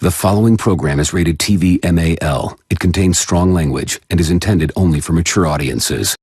The following program is rated TV MAL. It contains strong language and is intended only for mature audiences.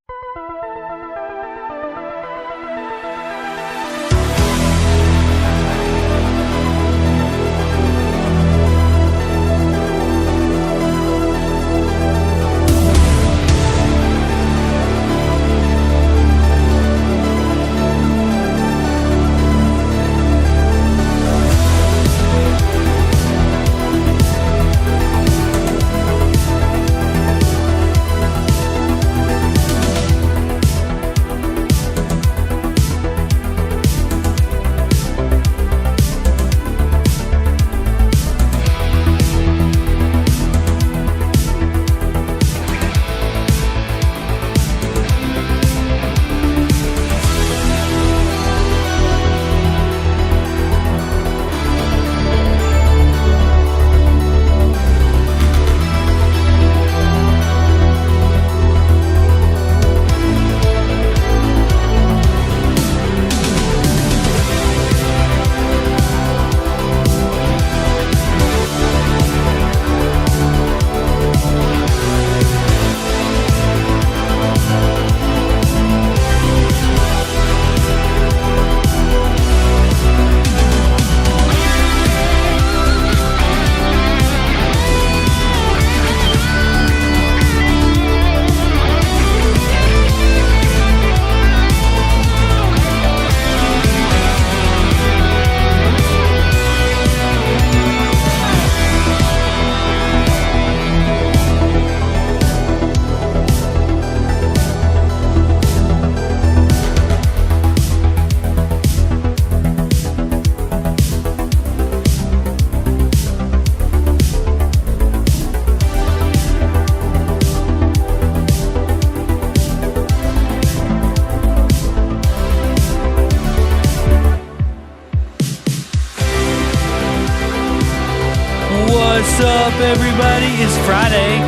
What's up, everybody? It's Friday.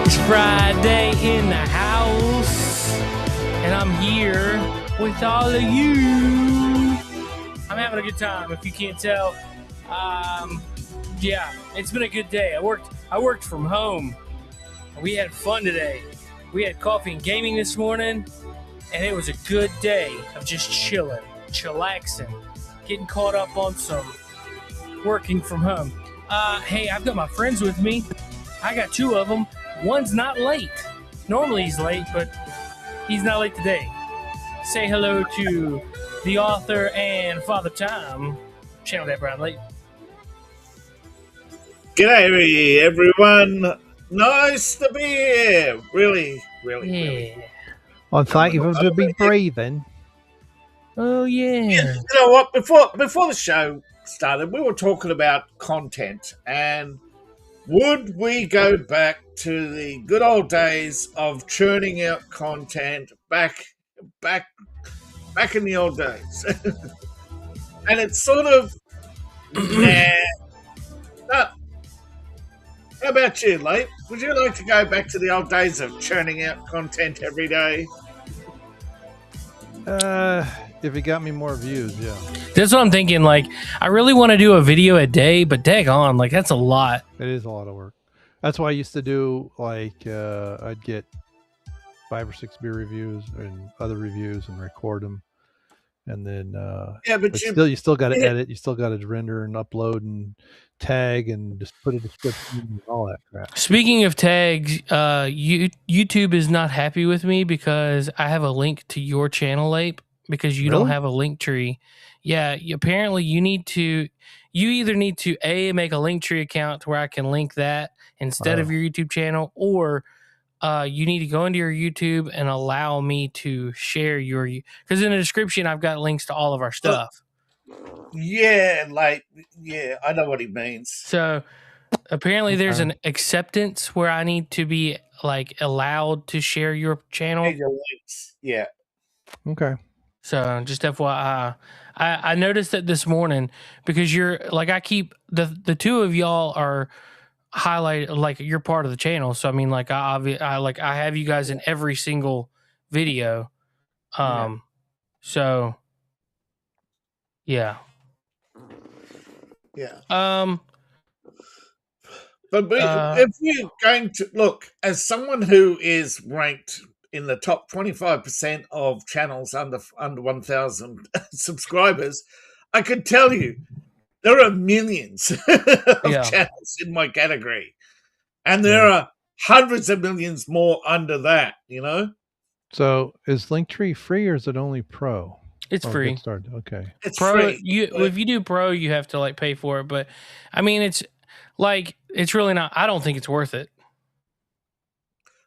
It's Friday in the house, and I'm here with all of you. I'm having a good time, if you can't tell. Yeah, it's been a good day. I worked from home. We had fun today. We had coffee and gaming this morning, and it was a good day of just chilling, chillaxing, getting caught up on some working from home. Hey, I've got my friends with me. I got two of them. One's not late. Normally he's late, but he's not late today. Say hello to the author and Father Time. Channel that, Brown Late. G'day, everyone. Nice to be here. Really. Well, thank you for be breathing. Oh, yeah. You know what? Before the show started, we were talking about content, and would we go back to the good old days of churning out content back in the old days? And it's sort of nah. No. How about you, Late? Would you like to go back to the old days of churning out content every day? If it got me more views, yeah. That's what I'm thinking. Like, I really want to do a video a day, but daggone, like, that's a lot. It is a lot of work. That's why I used to do, like, I'd get 5 or 6 beer reviews and other reviews and record them. And then, you still got to edit. You still got to render and upload and tag and just put a description and all that crap. Speaking of tags, YouTube is not happy with me because I have a link to your channel, Ape, because you don't have a LinkTree. Yeah, apparently you either need to make a LinkTree account to where I can link that instead of your YouTube channel, or you need to go into your YouTube and allow me to share because in the description I've got links to all of our stuff. Yeah, I know what he means. So apparently there's an acceptance where I need to be like allowed to share your channel. Your links. Yeah. Okay. So just FYI, I noticed that this morning because you're like, I keep the two of y'all are highlighted, like you're part of the channel. So I mean, like I have you guys in every single video. So yeah. Yeah. But if we're going to look, as someone who is ranked in the top 25% of channels under 1,000 subscribers, I can tell you there are millions of channels in my category, and there are hundreds of millions more under that. You know. So is LinkTree free or is it only Pro? It's free. Okay. It's Pro, free. If you do Pro, you have to like pay for it. But I mean, it's really not. I don't think it's worth it.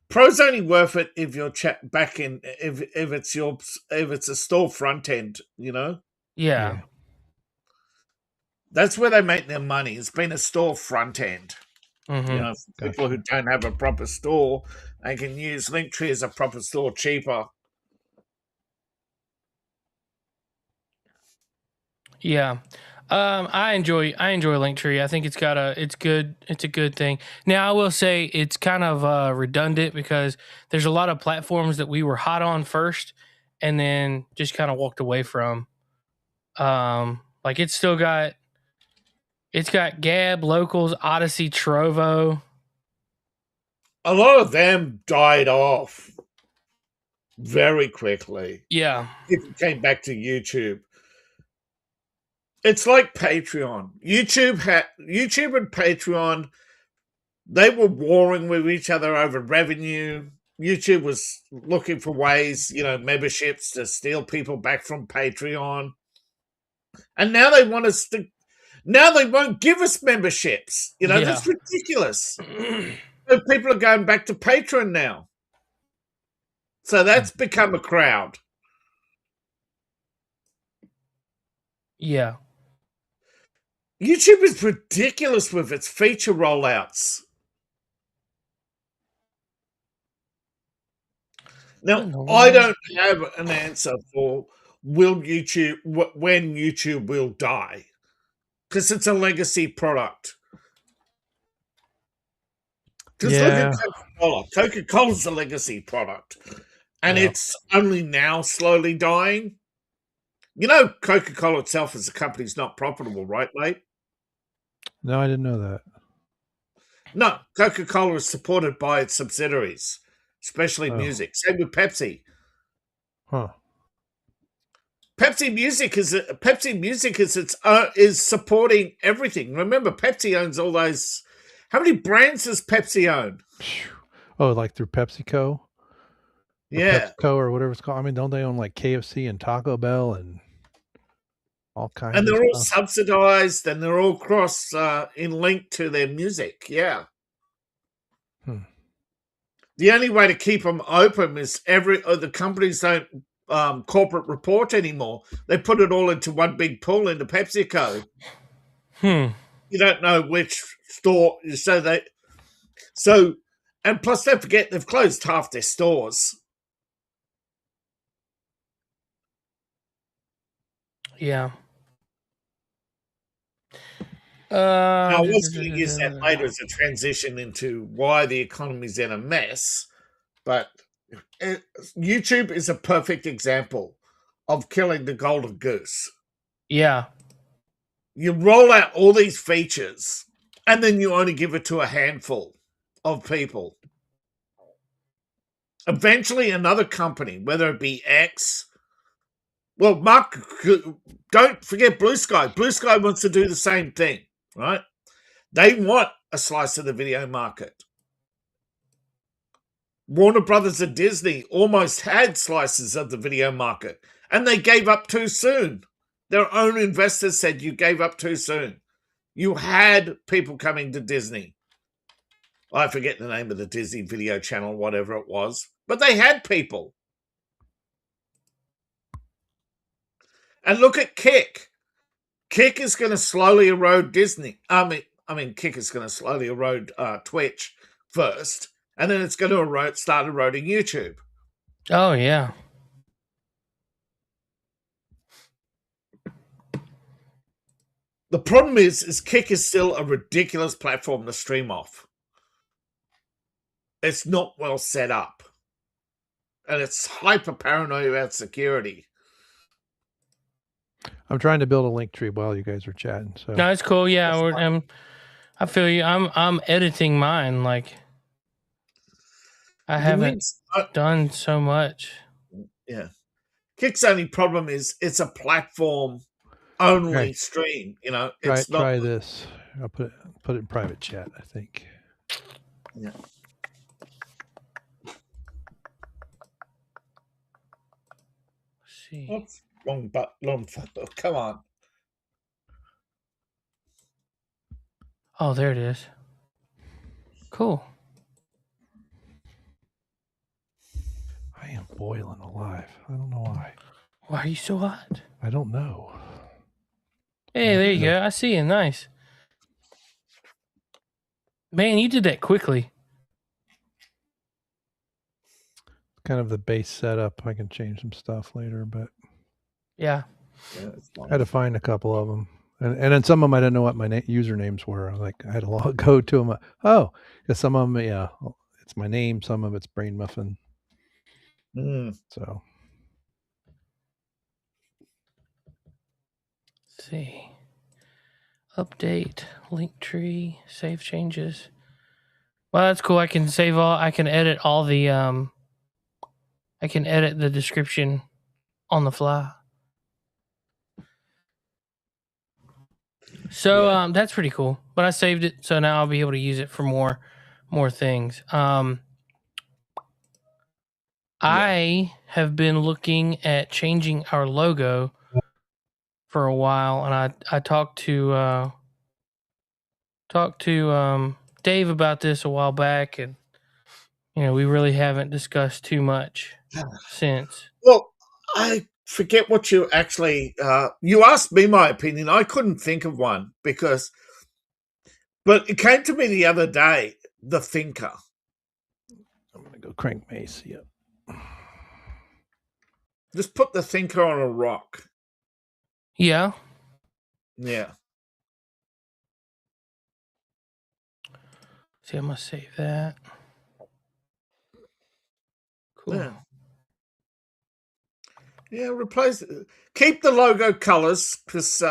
Pro's only worth it if you're back in if it's a store front end, you know. Yeah. That's where they make their money. It's been a store front end. Mm-hmm. You know, for people who don't have a proper store, they can use LinkTree as a proper store cheaper. Yeah. I enjoy LinkTree. I think it's good. It's a good thing. Now I will say it's kind of redundant because there's a lot of platforms that we were hot on first and then just kind of walked away from. Like it's got Gab, Locals, Odyssey, Trovo. A lot of them died off very quickly. Yeah. It came back to YouTube. It's like Patreon. YouTube and Patreon, they were warring with each other over revenue. YouTube was looking for ways, memberships to steal people back from Patreon. And now they want us to. Now they won't give us memberships. That's ridiculous. So people are going back to Patreon now. So that's become a crowd. Yeah. YouTube is ridiculous with its feature rollouts. Now, I don't have an answer for when YouTube will die, because it's a legacy product. Because look at Coca-Cola. Coca-Cola's a legacy product, and it's only now slowly dying. Coca-Cola itself as a company is not profitable, right, mate? No, I didn't know that. No, Coca-Cola is supported by its subsidiaries, especially music. Same with Pepsi. Huh. Pepsi Music is supporting everything. Remember, Pepsi owns all those. How many brands does Pepsi own? Oh, like through PepsiCo? Yeah. PepsiCo or whatever it's called. I mean, don't they own like KFC and Taco Bell and all kinds and of they're all stuff? Subsidized, and they're all cross in link to their music. Yeah. The only way to keep them open is the companies don't corporate report anymore. They put it all into one big pool into PepsiCo. You don't know which store. And plus, don't forget they've closed half their stores. Yeah. I was going to use that later as a transition into why the economy's in a mess, but YouTube is a perfect example of killing the golden goose. Yeah. You roll out all these features, and then you only give it to a handful of people. Eventually, another company, whether it be X, Mark, don't forget Blue Sky. Blue Sky wants to do the same thing. Right? They want a slice of the video market. Warner Brothers and Disney almost had slices of the video market, and they gave up too soon. Their own investors said you gave up too soon. You had people coming to Disney. I forget the name of the Disney video channel, whatever it was, but they had people. And look at Kick. Kick is going to slowly erode Disney. Kick is going to slowly erode Twitch first, and then it's going to start eroding YouTube. Oh, yeah. The problem is Kick is still a ridiculous platform to stream off. It's not well set up, and it's hyper paranoid about security. I'm trying to build a LinkTree while you guys are chatting. So no, it's cool. Yeah, I feel you. I'm editing mine. Like I haven't done so much. Yeah. Kick's only problem is it's a platform only stream. You know, it's not. Try this. I'll put it in private chat, I think. Yeah. Let's see. Oops, wrong button. Come on. Oh, there it is. Cool. I am boiling alive. I don't know why. Why are you so hot? I don't know. Hey, there you go. I see you. Nice. Man, you did that quickly. Kind of the base setup. I can change some stuff later, but yeah, I had to find a couple of them, and then some of them I didn't know what my usernames were. I had to go to them. Oh, because some of them, it's my name. Some of it's Brain Muffin. So, let's see. Update LinkTree, save changes. Well, that's cool. I can save all. I can edit all the. I can edit the description on the fly. So that's pretty cool. But I saved it, so now I'll be able to use it for more things. I have been looking at changing our logo for a while, and I talked to Dave about this a while back, and we really haven't discussed too much since. Well, I forget what you actually you asked me my opinion. I couldn't think of one but it came to me the other day, the Thinker. I'm gonna go crank Mace. Yep. Just put the Thinker on a rock. Yeah. Yeah. See, I must save that. Cool. Yeah, replace it. Keep the logo colors because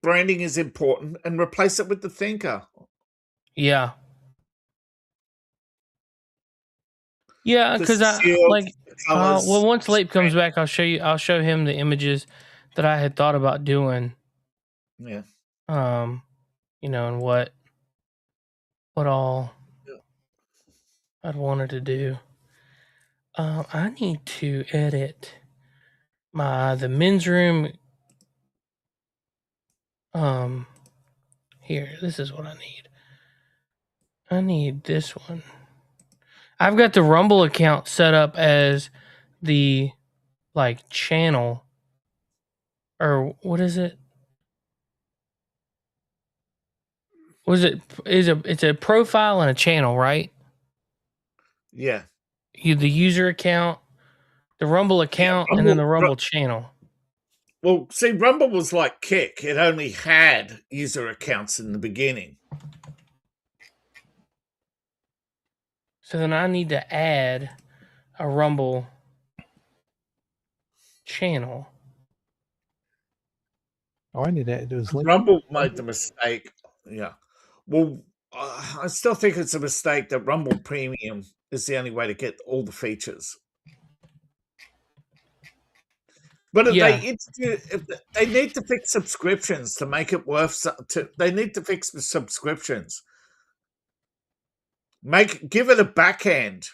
branding is important, and replace it with the Thinker. Yeah. Yeah, because once Lape comes back, I'll show him the images that I had thought about doing. Yeah. And what all I'd wanted to do. I need to edit the men's room. Here, this is what I need. I need this one. I've got the Rumble account set up as the channel, or what is it? It's a profile and a channel, right? Yeah. The user account, the Rumble account, and then the Rumble channel. Well, see, Rumble was like Kick. It only had user accounts in the beginning. So then I need to add a Rumble channel. Oh, I need to do is Rumble made the mistake. Yeah. Well, I still think it's a mistake that Rumble Premium is the only way to get all the features. But if they need to fix subscriptions to make it worth. They need to fix the subscriptions. Give it a backhand,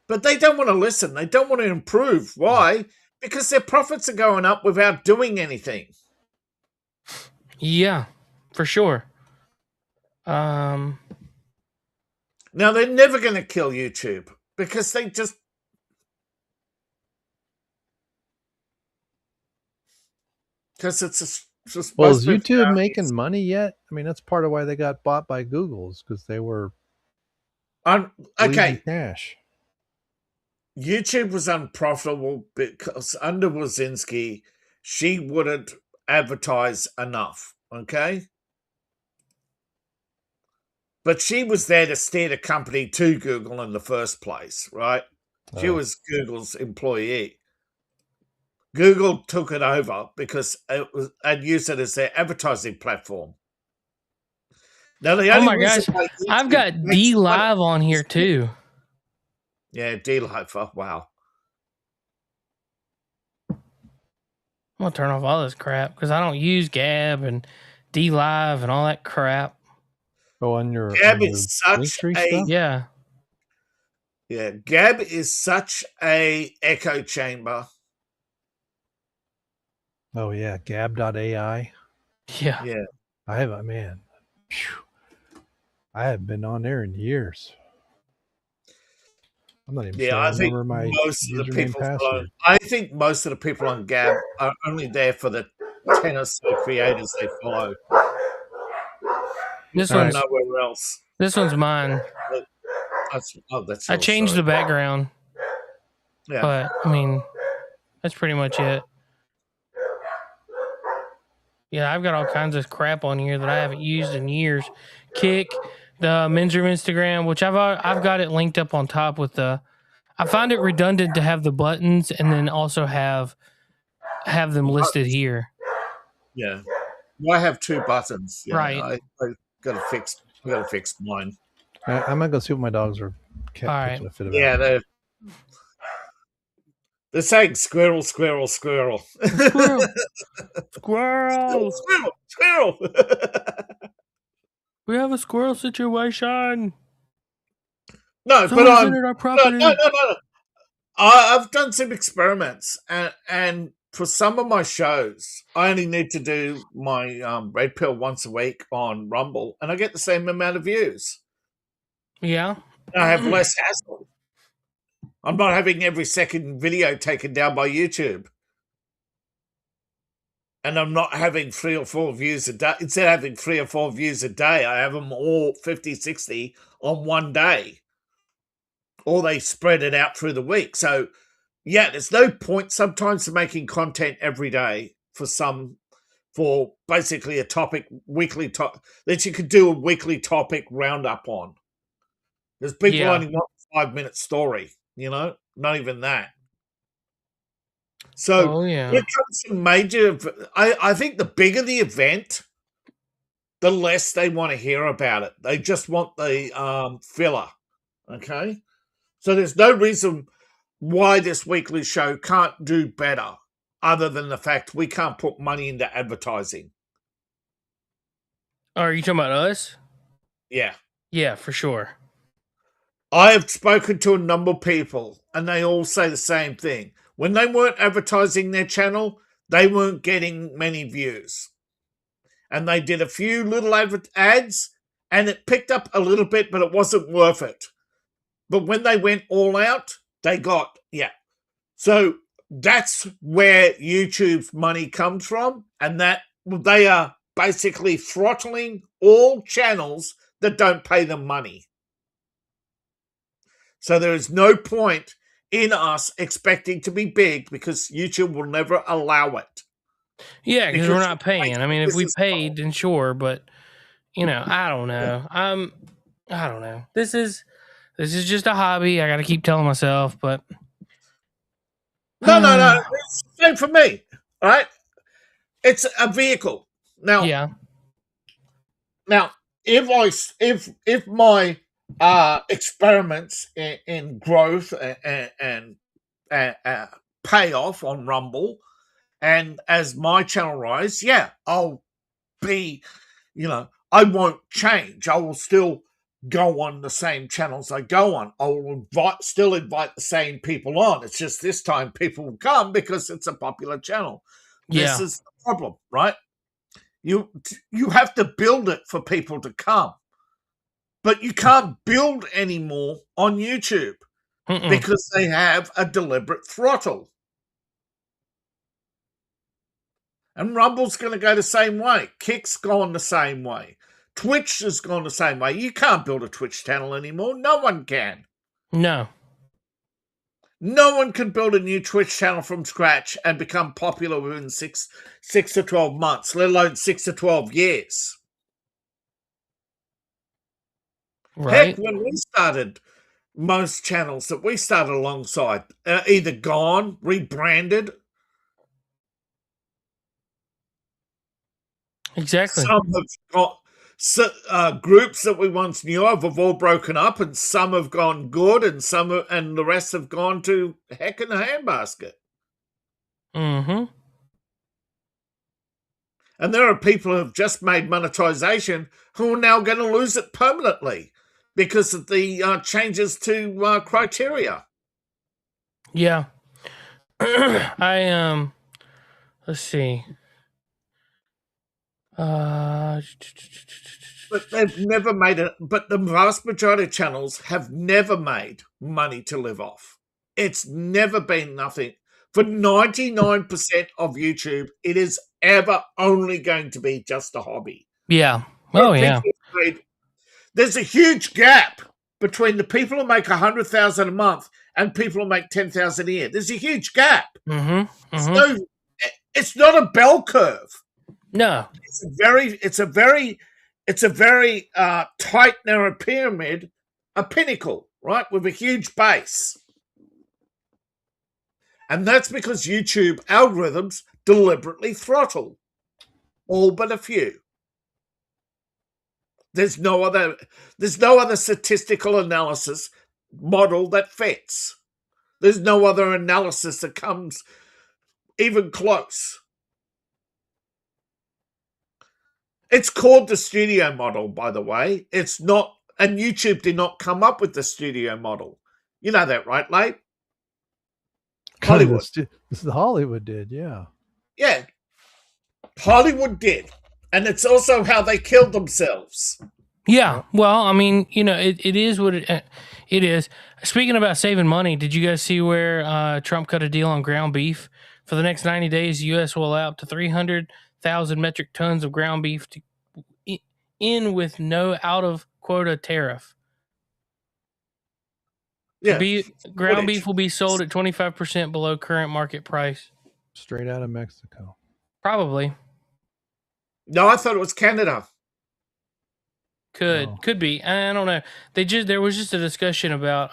But they don't want to listen. They don't want to improve. Why? Because their profits are going up without doing anything. Yeah, for sure. Now they're never going to kill YouTube because they just. Because it's just. Well, is YouTube making money yet? I mean, that's part of why they got bought by Google's, because they were. Okay. Cash. YouTube was unprofitable because under Wazinski, she wouldn't advertise enough. Okay. But she was there to steer the company to Google in the first place, right? She was Google's employee. Google took it over because I'd use it as their advertising platform. Now, the Oh only my gosh, reason why I've YouTube got makes D money- Live on here too. Yeah, D Live. Oh, wow. I'm gonna turn off all this crap because I don't use Gab and D Live and all that crap. Oh, on your Gab is such LinkTree a stuff? yeah. Gab is such a echo chamber. Oh yeah, Gab.ai. Yeah. Yeah. I have a man. I haven't been on there in years. I'm not even sure I think remember my most of the username people password. I think most of the people on Gab are only there for the 10 or so creators they follow. This Not one's nowhere else. this one's mine. That's I yours, changed sorry. the background, Yeah. but I mean, that's pretty much it. Yeah, I've got all kinds of crap on here that I haven't used in years. Kick, the Men's Room Instagram, which I've got it linked up on top with the. I find it redundant to have the buttons and then also have them listed here. Yeah. Well, I have 2 buttons. Yeah, Right. I gotta fix mine. I'm gonna go see what my dogs are All right. catching a fit about. Yeah, they're saying squirrel, squirrel, squirrel. Squirrel. Squirrel. Squirrel, squirrel. We have a squirrel situation. No, Someone's but entered our property. No. I've done some experiments, and for some of my shows, I only need to do my red pill once a week on Rumble, and I get the same amount of views. Yeah. And I have less hassle. I'm not having every second video taken down by YouTube. And I'm not having 3 or 4 views a day. Instead of having 3 or 4 views a day, I have them all 50, 60 on one day. Or they spread it out through the week. So, yeah, there's no point sometimes to making content every day for basically a topic, weekly topic, that you could do a weekly topic roundup on. Because people only want a 5-minute story, not even that. So when it comes to major, I think the bigger the event, the less they want to hear about it. They just want the filler. Okay? So there's no reason why this weekly show can't do better other than the fact we can't put money into advertising. Are you talking about us? Yeah. Yeah, for sure. I have spoken to a number of people, and they all say the same thing. When they weren't advertising their channel, they weren't getting many views. And they did a few little ads, and it picked up a little bit, but it wasn't worth it. But when they went all out, they got, So that's where YouTube's money comes from, and that they are basically throttling all channels that don't pay them money. So there is no point in us expecting to be big because YouTube will never allow it. Yeah, because we're not paying. I mean, if we paid, then sure, but I don't know. I don't know. This is just a hobby. I got to keep telling myself, but no. It's the same for me, right? It's a vehicle. Now, if my experiments in growth and pay off on Rumble, and as my channel rise, I'll be, I won't change. I will still go on the same channels I go on. I will still invite the same people on. It's just this time people will come because it's a popular channel. This is the problem, right? You have to build it for people to come. But you can't build anymore on YouTube because they have a deliberate throttle. And Rumble's going to go the same way. Kick's gone the same way. Twitch has gone the same way. You can't build a Twitch channel anymore. No one can. No. No one can build a new Twitch channel from scratch and become popular within 6 to 12 months, let alone 6 to 12 years. Right. Heck, when we started, most channels that we started alongside either gone, rebranded. Exactly. groups that we once knew of have all broken up, and some have gone good, and and the rest have gone to heck in a handbasket. Mm-hmm. And there are people who have just made monetization who are now going to lose it permanently because of the changes to criteria. Yeah. Let's see. But they've never made it. But the vast majority of channels have never made money to live off. It's never been nothing. For 99% of YouTube, it is ever only going to be just a hobby. Yeah. Oh, yeah. There's a huge gap between the people who make 100,000 a month and people who make 10,000 a year. There's a huge gap. Mm-hmm. Mm-hmm. So it's not a bell curve. No. It's a very tight, narrow pyramid, a pinnacle, right, with a huge base. And that's because YouTube algorithms deliberately throttle all but a few. There's no other statistical analysis model that fits. There's no other analysis that comes even close. It's called the studio model, by the way. It's not, and YouTube did not come up with the studio model. You know that, right, Late? Hollywood. Hollywood did, yeah. Yeah. Hollywood did. And it's also how they killed themselves. Yeah. Well, I mean, it is what it is. Speaking about saving money, did you guys see where Trump cut a deal on ground beef? For the next 90 days, the U.S. will allow up to 300,000 metric tons of ground beef in with no out-of-quota tariff. Yeah. Ground beef will be sold at 25% below current market price. Straight out of Mexico. Probably. No, I thought it was Canada. Could be. I don't know. There was just a discussion about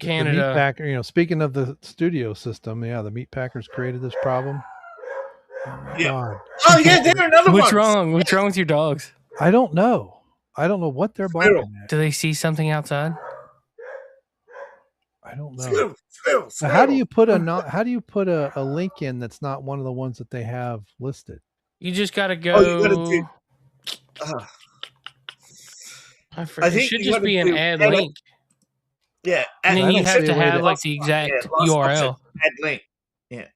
Canada. The meat packer, speaking of the studio system, the meat packers created this problem. Yeah. God. Oh yeah, they're another one. What's wrong? What's wrong with your dogs? I don't know. What they're barking at. Do they see something outside? I don't know. Squirrel. How do you put a link in that's not one of the ones that they have listed? You just got to go. Oh, you got to do. I think it should just be an ad link. Yeah, and then you have to have like the exact URL. Add link. Yeah.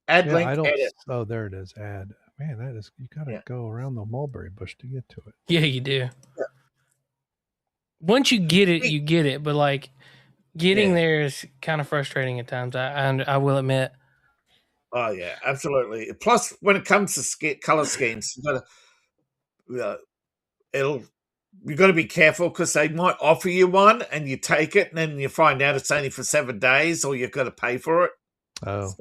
Add link. Edit. Oh, there it is. Add. Man, that is. You got to go around the mulberry bush to get to it. Yeah, you do. Yeah. Once you get it, you get it. But like getting there is kind of frustrating at times. I will admit. Oh yeah, absolutely. Plus, when it comes to color schemes, you've got to be careful because they might offer you one and you take it and then you find out it's only for 7 days or you've got to pay for it. Oh,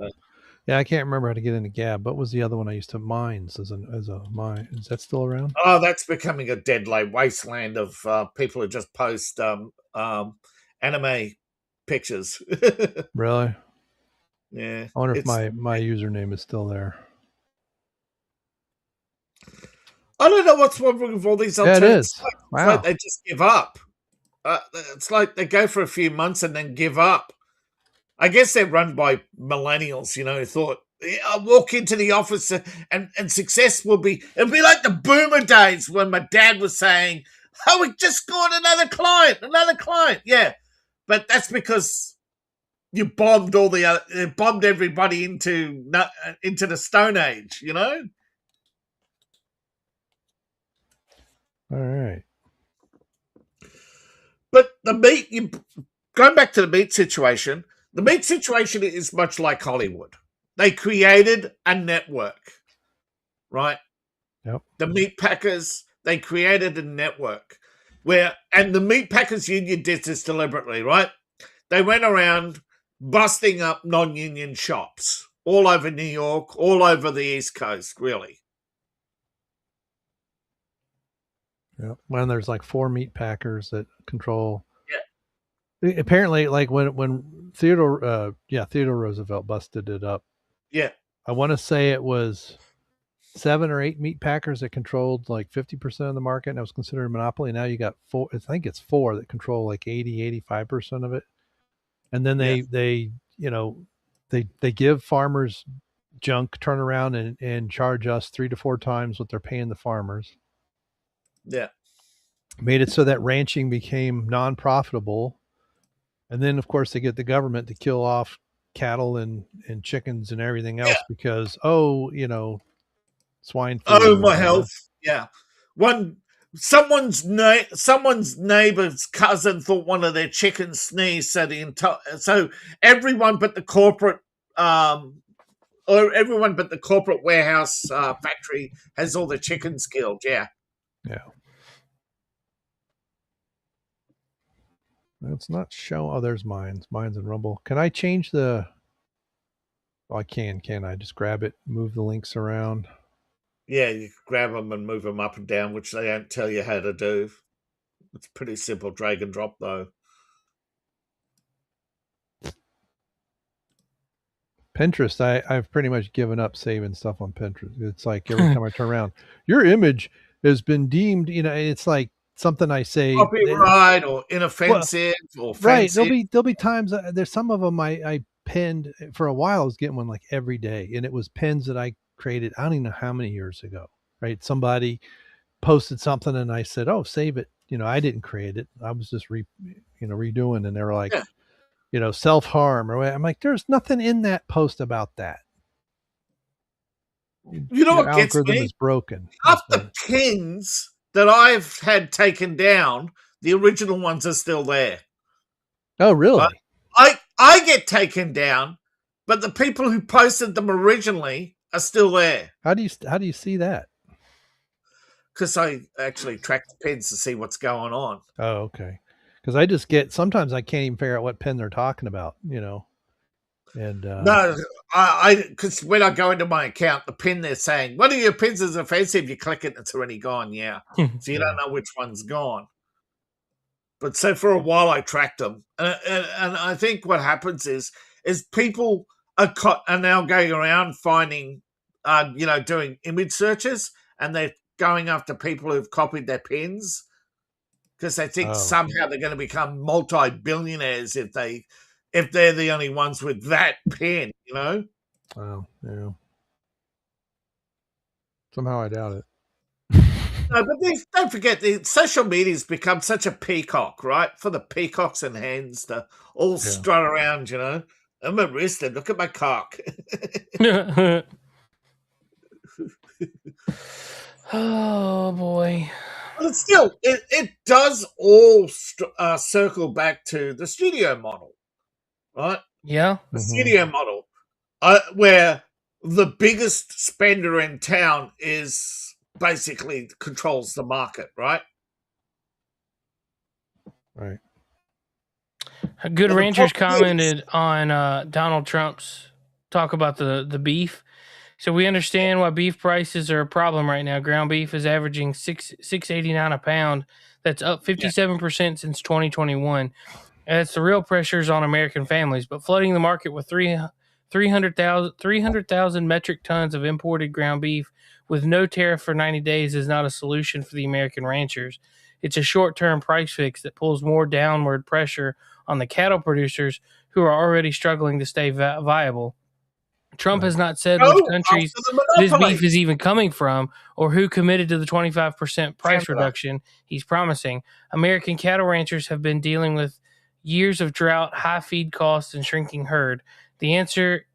yeah. I can't remember how to get into Gab. What was the other one I used to? Mines as a mine. Is that still around? Oh, that's becoming a deadly wasteland of people who just post anime pictures. Really? Yeah. I wonder if my username is still there. I don't know what's wrong with all these alternatives. Yeah, it is. Wow. Like they just give up. It's like they go for a few months and then give up. I guess they're run by millennials, who thought, I'll walk into the office and success will be, it'll be like the boomer days when my dad was saying, oh, we just got another client. Yeah. But that's because you bombed bombed everybody into the Stone Age, All right. But going back to the meat situation, the meat situation is much like Hollywood. They created a network, right? Yep. The meat packers, they created a network and the meat packers union did this deliberately, right? They went around busting up non-union shops all over New York, all over the East Coast, really. Yeah, when there's like 4 meat packers that control. Yeah. Apparently, like when Theodore Roosevelt busted it up. Yeah. I want to say it was 7 or 8 meat packers that controlled like 50% of the market, and it was considered a monopoly. Now you got 4, I think it's 4 that control like 85% of it. And then they give farmers junk, turn around and charge us 3 to 4 times what they're paying the farmers. Yeah. Made it so that ranching became non-profitable. And then, of course, they get the government to kill off cattle and chickens and everything else because, swine flu. Oh, my health. Yeah. Someone's neighbor's cousin thought one of their chickens sneezed, so everyone but the corporate warehouse factory has all the chickens killed. Yeah. It's not show. Oh, there's Mines and Rumble. Can I change the? Oh, I can I? Just grab it, move the links around. Yeah, you grab them and move them up and down, which they don't tell you how to do. It's pretty simple, drag and drop, though. Pinterest, I've pretty much given up saving stuff on Pinterest. It's like every time I turn around, your image has been deemed, it's like something I say. Copyright or inoffensive or offensive. Right. There'll be times, there's some of them I pinned for a while. I was getting one like every day, and it was pins that I created. I don't even know how many years ago, right? Somebody posted something and I said, oh, save it. I didn't create it. I was just redoing, and they were like, self-harm or I'm like, there's nothing in that post about that. What gets me? Is broken. Half the pins that I've had taken down, the original ones are still there. Oh, really? I get taken down, but the people who posted them originally are still there. How do you see that? Because I actually track the pins to see what's going on. Oh, okay. Because I just sometimes I can't even figure out what pin they're talking about, And no, because when I go into my account, the pin they're saying, one of your pins is offensive, you click it and it's already gone. Yeah. So you don't know which one's gone. But so for a while I tracked them. And I think what happens is people are now going around finding, doing image searches, and they're going after people who've copied their pins because they think somehow they're going to become multi-billionaires if they're the only ones with that pin, Oh, yeah. Somehow I doubt it. No, but don't forget, the social media's become such a peacock, right? For the peacocks and hens to all strut around, I'm a wristler. Look at my cock. Oh, boy. But still, it does all circle back to the studio model, right? Yeah. The studio model, where the biggest spender in town basically controls the market, right? Right. Good Ranchers commented on Donald Trump's talk about the beef. So we understand why beef prices are a problem right now. Ground beef is averaging $6.89 a pound. That's up 57% since 2021. And it's the real pressures on American families. But flooding the market with 300,000 metric tons of imported ground beef with no tariff for 90 days is not a solution for the American ranchers. It's a short-term price fix that pulls more downward pressure on the cattle producers who are already struggling to stay viable. Trump has not said which countries this beef is even coming from or who committed to the 25% price reduction he's promising. American cattle ranchers have been dealing with years of drought, high feed costs, and shrinking herd. The answer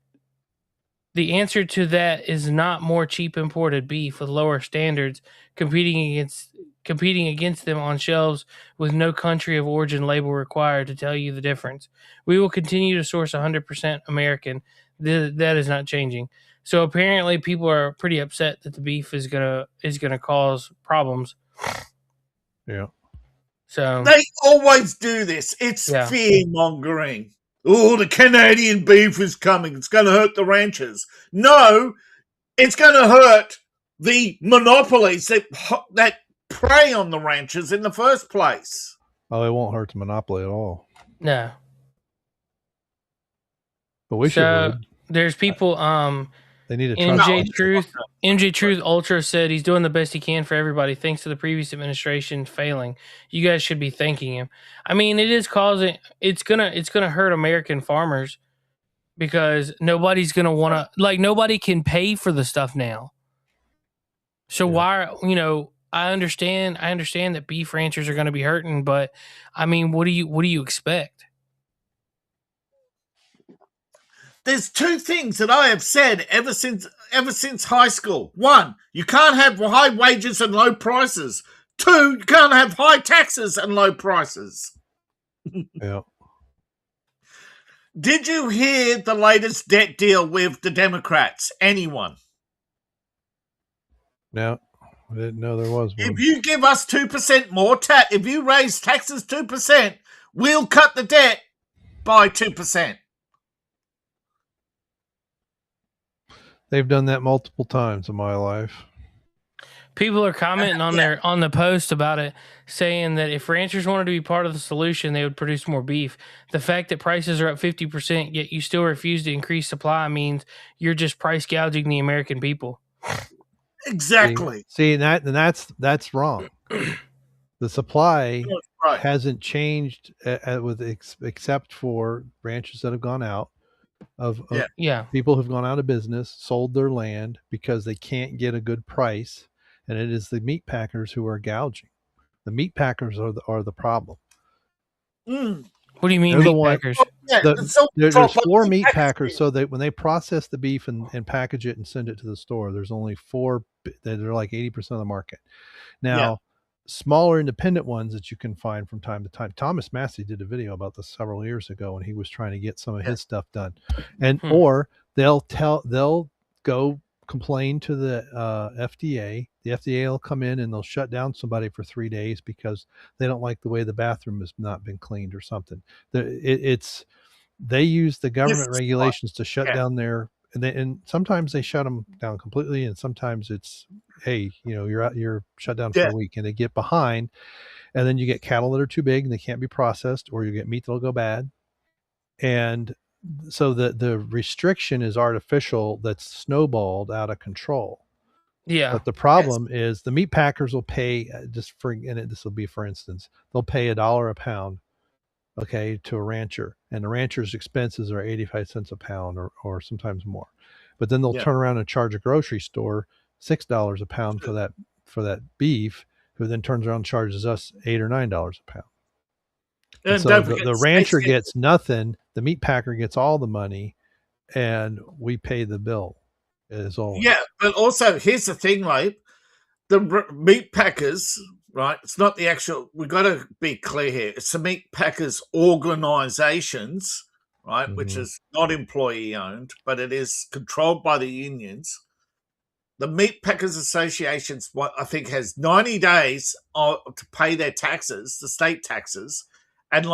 to that is not more cheap imported beef with lower standards competing against them on shelves with no country of origin label required to tell you the difference. We will continue to source 100% American. That is not changing. So apparently people are pretty upset that the beef is gonna cause problems. Yeah. So they always do this. It's fear mongering. Oh, the Canadian beef is coming. It's going to hurt the ranchers. No, it's going to hurt the monopolies that prey on the ranchers in the first place. Oh, it won't hurt the monopoly at all. No. But we should. There's people They need a trust. MJ Truth Ultra said he's doing the best he can for everybody thanks to the previous administration failing. You guys should be thanking him. I mean, it's gonna hurt American farmers because nobody's gonna want to, like, nobody can pay for the stuff now. So why, I understand that beef ranchers are going to be hurting, but I mean, what do you expect? There's two things that I have said ever since high school. One, you can't have high wages and low prices. Two, you can't have high taxes and low prices. Yeah. Did you hear the latest debt deal with the Democrats? Anyone? No, I didn't know there was one. If you give us 2% more if you raise taxes 2%, we'll cut the debt by 2%. They've done that multiple times in my life. People are commenting on the post about it, saying that if ranchers wanted to be part of the solution, they would produce more beef. The fact that prices are up 50%, yet you still refuse to increase supply means you're just price gouging the American people. Exactly. See that's wrong. The supply hasn't changed except for ranches that have gone out of people who've gone out of business, sold their land because they can't get a good price, and it is the meat packers who are gouging. The meat packers are the problem. What do you mean, meat packers? There's 4 meat packers, so that when they process the beef and package it and send it to the store, there's only 4 that are like 80% of the market. Now, smaller independent ones that you can find from time to time. Thomas Massey did a video about this several years ago when he was trying to get some of his stuff done, and or they'll go complain to the FDA. The FDA will come in and they'll shut down somebody for 3 days because they don't like the way the bathroom has not been cleaned or something. They use the government regulations to shut down their, and sometimes they shut them down completely, and sometimes it's, hey, you're shut down for a week, and they get behind, and then you get cattle that are too big and they can't be processed, or you get meat that'll go bad, and so the restriction is artificial. That's snowballed out of control. Yeah. But the problem is the meat packers will pay this will be, for instance, they'll pay $1 a pound, okay, to a rancher, and the rancher's expenses are 85 cents a pound or sometimes more. But then they'll turn around and charge a grocery store $6 a pound for that beef, who then turns around and charges us $8 or $9 a pound. And so the rancher gets nothing, the meat packer gets all the money, and we pay the bill. Yeah, but also here's the thing, like the meat packers, right? It's not the actual. We've got to be clear here. It's the meat packers organizations, right? Which is not employee owned, but it is controlled by the unions. The Meat Packers Associations, I think, has 90 days to pay their taxes, the state taxes, and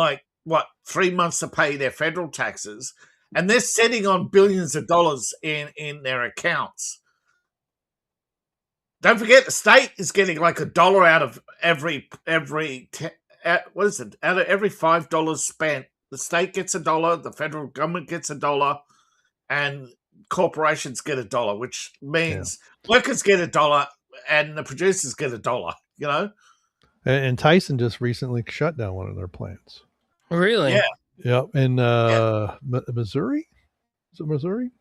3 months to pay their federal taxes. And they're sitting on billions of dollars in their accounts. Don't forget, the state is getting like $1 out of every out of every $5 spent. The state gets $1, the federal government gets $1, and corporations get $1, which means workers get $1 and the producers get $1. And Tyson just recently shut down one of their plants. Really? Yeah. Yep, in Missouri. Is it Missouri?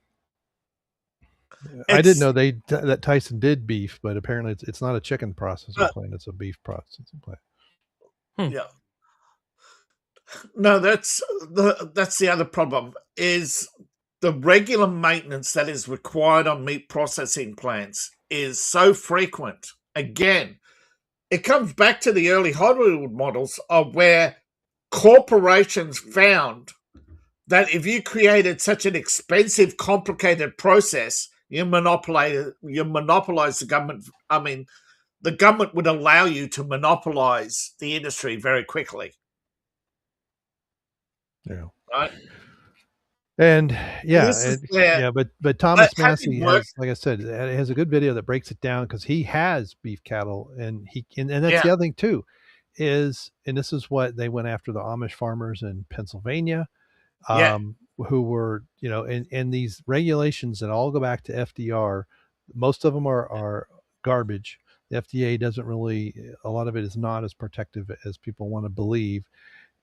I didn't know that Tyson did beef, but apparently it's not a chicken processing plant; it's a beef processing plant. Yeah. No, that's the other problem is the regular maintenance that is required on meat processing plants is so frequent. Again, it comes back to the early Hollywood models of where corporations found that if you created such an expensive, complicated process, you monopolize the government. I mean, the government would allow you to monopolize the industry very quickly. Yeah. Right. And but Thomas Massey has, like I said, has a good video that breaks it down because he has beef cattle, and that's the other thing too. And this is what they went after the Amish farmers in Pennsylvania. who were, and these regulations that all go back to FDR. Most of them are garbage. The FDA doesn't really, a lot of it is not as protective as people want to believe.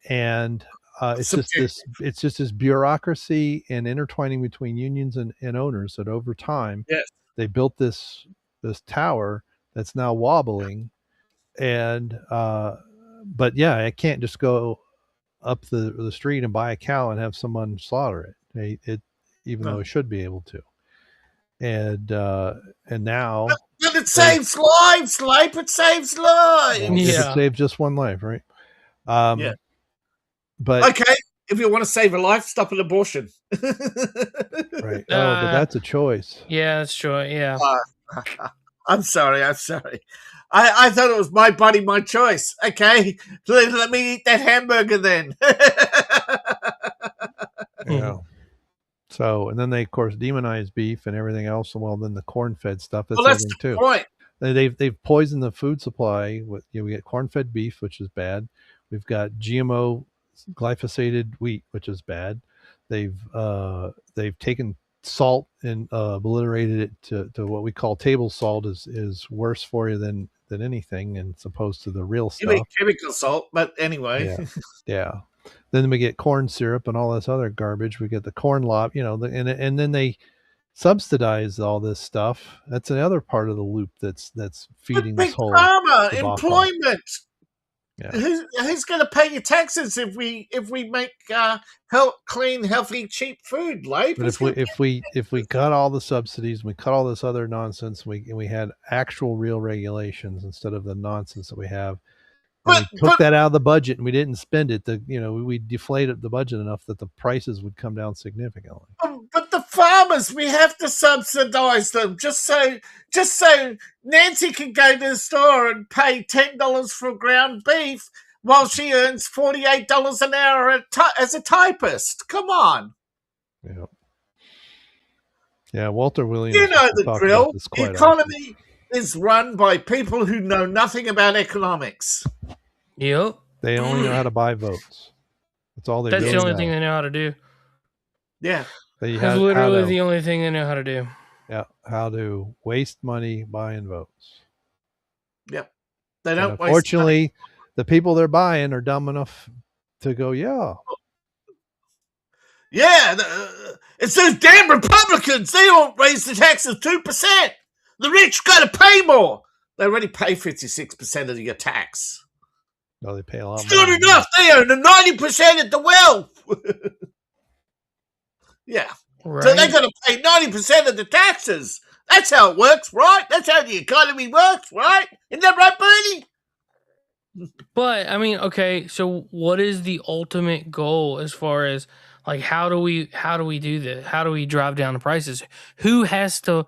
And it's just this bureaucracy and intertwining between unions and owners that over time, they built this tower that's now wobbling. And but yeah, I can't just go up the street and buy a cow and have someone slaughter it. Even though it should be able to. And now, but it saves lives, Life. It saves lives. It saved just one life, right? Yeah. But okay, if you want to save a life, stop an abortion. Right. But that's a choice. Yeah, that's true. Yeah. I'm sorry. I thought it was my body, my choice. Okay, let me eat that hamburger then. Yeah. So, and then they, of course, demonize beef and everything else. And well, then the corn-fed stuff. That's the too. Point. They've poisoned the food supply with, we get corn-fed beef, which is bad. We've got GMO glyphosated wheat, which is bad. They've taken salt and obliterated it to what we call table salt is worse for you than anything, and it's opposed to the real stuff. You mean chemical salt, but anyway. Yeah. Then we get corn syrup and all this other garbage. We get the corn lob, and then they subsidize all this stuff. That's another part of the loop that's feeding this whole pharma employment. Yeah. Who's going to pay your taxes if we make clean, healthy, cheap food, Life? But if we cut all the subsidies, we cut all this other nonsense, and we had actual real regulations instead of the nonsense that we have. And we took that out of the budget and we didn't spend it. We deflated the budget enough that the prices would come down significantly. But the farmers, we have to subsidize them just so Nancy can go to the store and pay $10 for ground beef while she earns $48 an hour as a typist. Come on. Yeah. Yeah, Walter Williams. You know the drill. The economy is run by people who know nothing about economics. Yep. They only know how to buy votes. That's all they do. That's the only thing they know how to do. Yeah. That's literally the only thing they know how to do. Yeah. How to waste money buying votes. Yep. They don't waste unfortunately, money. The people they're buying are dumb enough to go, yeah. Yeah. It's those damn Republicans. They don't raise the taxes 2%. The rich got to pay more. They already pay 56% of your tax. No, they pay a lot more. It's not enough. They own 90% of the wealth. Yeah. Right. So they got to pay 90% of the taxes. That's how it works, right? That's how the economy works, right? Isn't that right, Bernie? But, I mean, okay, so what is the ultimate goal as far as, like, how do we do this? How do we drive down the prices? Who has to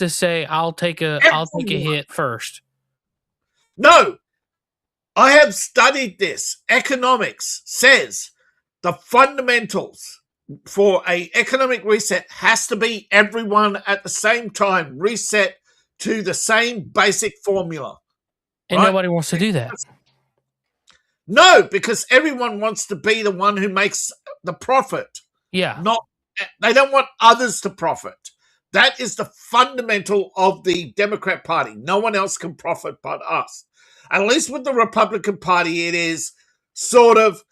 say I'll take a hit first? No. I have studied this. Economics says the fundamentals for a economic reset has to be everyone at the same time reset to the same basic formula. And right? Nobody wants to do that. No, because everyone wants to be the one who makes the profit. Yeah. They don't want others to profit. That is the fundamental of the Democrat Party. No one else can profit but us. At least with the Republican Party, it is sort of,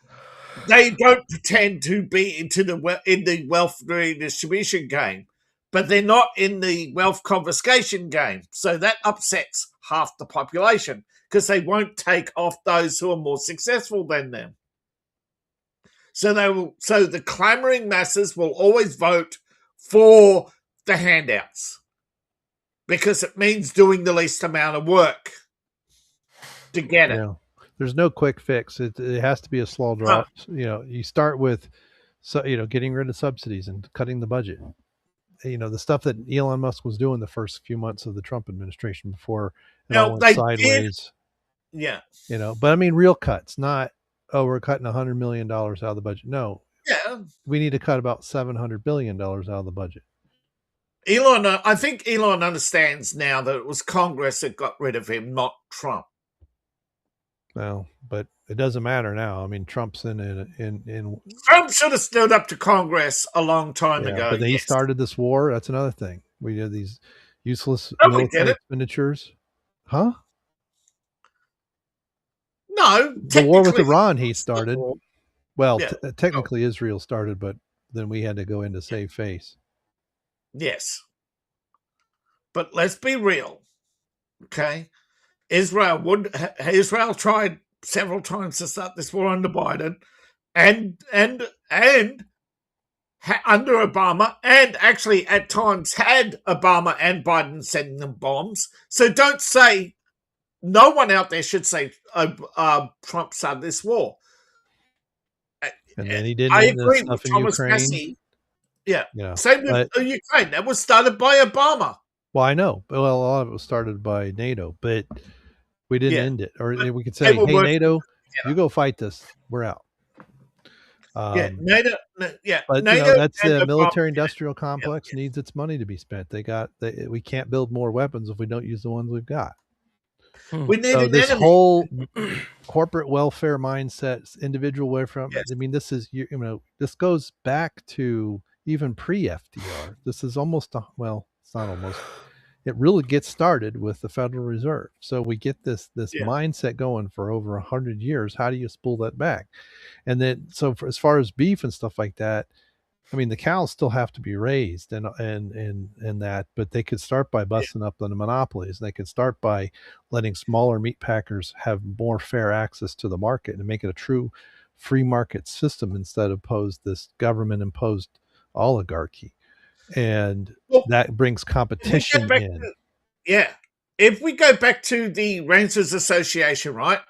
they don't pretend to be in the wealth redistribution game, but they're not in the wealth confiscation game. So that upsets half the population because they won't take off those who are more successful than them. So the clamoring masses will always vote for the handouts because it means doing the least amount of work to get it. Yeah. There's no quick fix. It has to be a slow drop. You start with, getting rid of subsidies and cutting the budget. The stuff that Elon Musk was doing the first few months of the Trump administration before it all went sideways. Yeah. But I mean, real cuts, not, we're cutting $100 million out of the budget. No. Yeah. We need to cut about $700 billion out of the budget. I think Elon understands now that it was Congress that got rid of him, not Trump. Well, but it doesn't matter now. I mean, Trump's in Trump should have stood up to Congress a long time ago. But he started this war. That's another thing. We did these useless military expenditures. Huh? No, the war with Iran he started. Well, technically Israel started, but then we had to go in to save face. Yes. But let's be real. Okay. Israel tried several times to start this war under Biden and under Obama, and actually at times had Obama and Biden sending them bombs. So don't say, no one out there should say Trump started this war. And then he didn't. I agree with Thomas Massey. Yeah. Same with Ukraine. That was started by Obama. Well, I know. Well, a lot of it was started by NATO, but we didn't end it. Or we could say, hey, NATO, you go fight this. We're out. NATO. But NATO, that's the military-industrial complex needs its money to be spent. We can't build more weapons if we don't use the ones we've got. We need this whole corporate welfare mindset, individual welfare. I mean, this is this goes back to even pre-FDR. This is almost it's not almost. It really gets started with the Federal Reserve. So we get this mindset going for over 100 years. How do you spool that back? And then, as far as beef and stuff like that, I mean, the cows still have to be raised and that, but they could start by busting up the monopolies. They could start by letting smaller meat packers have more fair access to the market and make it a true free market system instead of this government imposed oligarchy. And that brings competition in. If we go back to the Ranchers Association, right?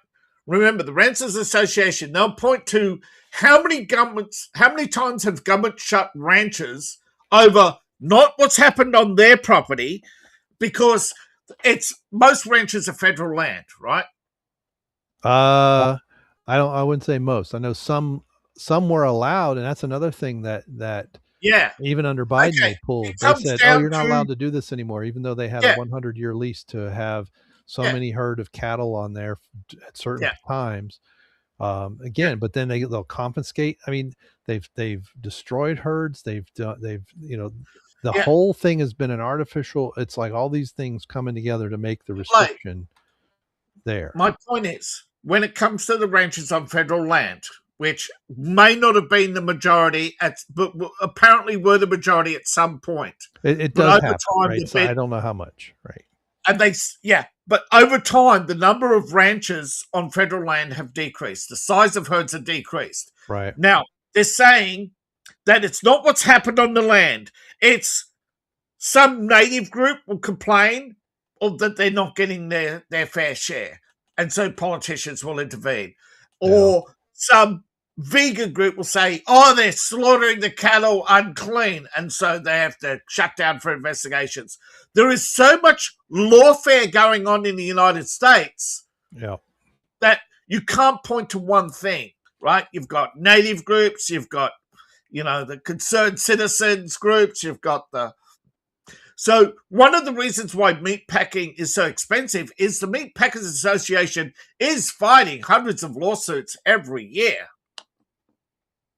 Remember, the Ranchers Association, they'll point to how many times have government shut ranchers over not what's happened on their property, because most ranchers are federal land, right? I wouldn't say most. I know some were allowed, and that's another thing that even under Biden they pulled. They said, you're not allowed to do this anymore, even though they had a 100-year lease to have so many herd of cattle on there at certain times. But then they'll confiscate. I mean, they've destroyed herds. The whole thing has been an artificial. It's like all these things coming together to make the restriction there. My point is, when it comes to the ranchers on federal land, which may not have been the majority, but apparently were the majority at some point. It does happen, right? So I don't know how much, right? And but over time, the number of ranchers on federal land have decreased. The size of herds have decreased. Right. Now, they're saying that it's not what's happened on the land. It's some native group will complain that they're not getting their fair share. And so politicians will intervene. Or some vegan group will say, they're slaughtering the cattle unclean, and so they have to shut down for investigations. There is so much lawfare going on in the United States that you can't point to one thing, right? You've got native groups, you've got, the concerned citizens groups, you've got So one of the reasons why meat packing is so expensive is the Meat Packers Association is fighting hundreds of lawsuits every year.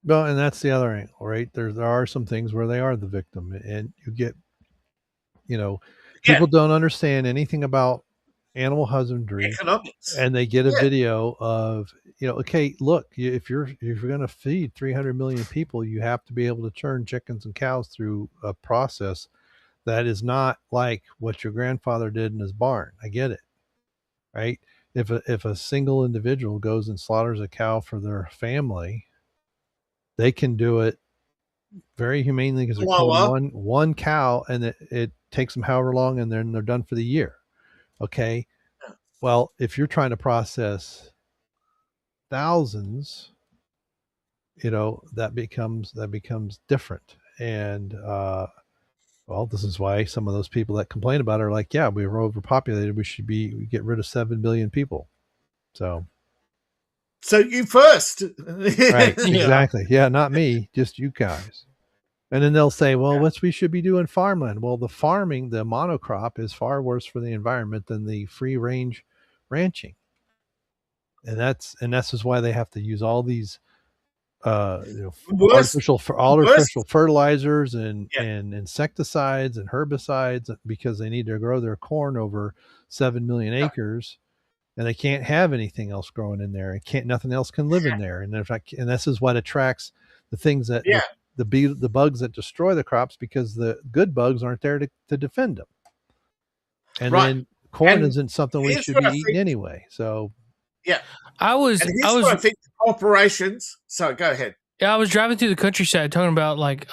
Well, and that's the other angle, right? There are some things where they are the victim, and you get, people don't understand anything about animal husbandry, economics, and they get a video of, okay, look, if you're going to feed 300 million people, you have to be able to turn chickens and cows through a process that is not like what your grandfather did in his barn. I get it, right? If a single individual goes and slaughters a cow for their family, they can do it very humanely because they're killing one cow, and it takes them however long, and then they're done for the year. Okay. Well, if you're trying to process thousands, that becomes different. And, this is why some of those people that complain about it are like, we were overpopulated. We get rid of 7 billion people. So you first. Right. Exactly. Yeah. Not me, just you guys. And then they'll say, what we should be doing farmland. Well, the farming, the monocrop is far worse for the environment than the free range ranching. and that's is why they have to use all these artificial fertilizers and insecticides and herbicides, because they need to grow their corn over 7 million acres, and they can't have anything else growing in there. Nothing else can live in there. And in fact, and this is what attracts the things that the bugs that destroy the crops, because the good bugs aren't there to defend them. And then corn isn't something we should be eating anyway. So I think corporations. So go ahead. Yeah, I was driving through the countryside talking about like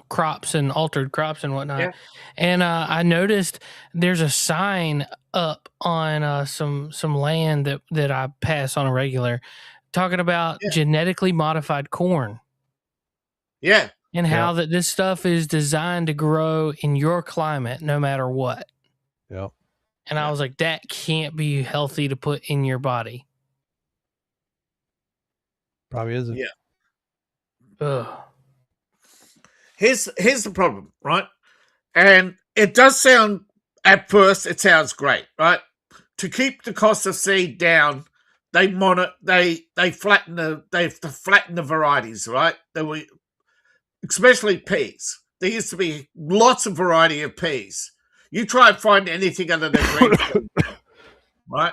crops and altered crops and whatnot, and I noticed there's a sign up on some land that I pass on a regular, talking about genetically modified corn. Yeah, and how that this stuff is designed to grow in your climate no matter what. Yeah, and I was like, that can't be healthy to put in your body. Probably isn't. Yeah. Ugh. Here's the problem, right? And it does sound, at first, it sounds great, right? To keep the cost of seed down, they flatten the varieties, right? Especially peas. There used to be lots of variety of peas. You try and find anything other than green, right?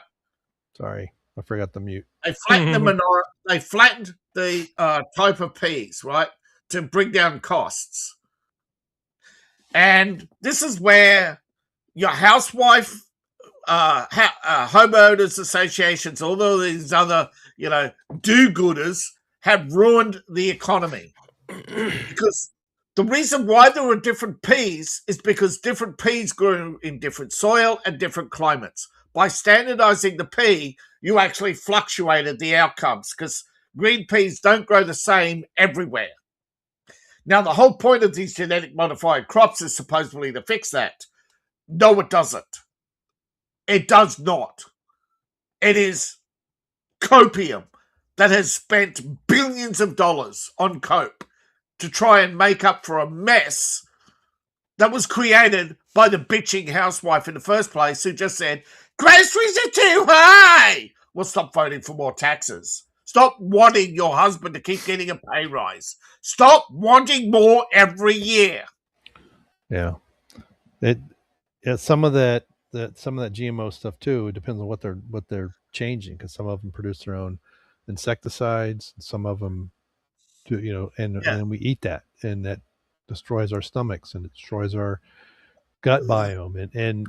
Sorry, I forgot to mute. They flattened They flattened the type of peas, right, to bring down costs. And this is where your housewife, homeowners associations, all of these other, do-gooders have ruined the economy. Because the reason why there are different peas is because different peas grew in different soil and different climates. By standardizing the pea, you actually fluctuated the outcomes, because green peas don't grow the same everywhere. Now, the whole point of these genetic modified crops is supposedly to fix that. No, it doesn't. It does not. It is copium that has spent billions of dollars on cope to try and make up for a mess that was created by the bitching housewife in the first place, who just said, groceries are too high. Well, stop voting for more taxes. Stop wanting your husband to keep getting a pay rise. Stop wanting more every year. Yeah. Some of that GMO stuff too, it depends on what they're changing, because some of them produce their own insecticides, and some of them do, and we eat that, and that destroys our stomachs, and it destroys our gut biome, and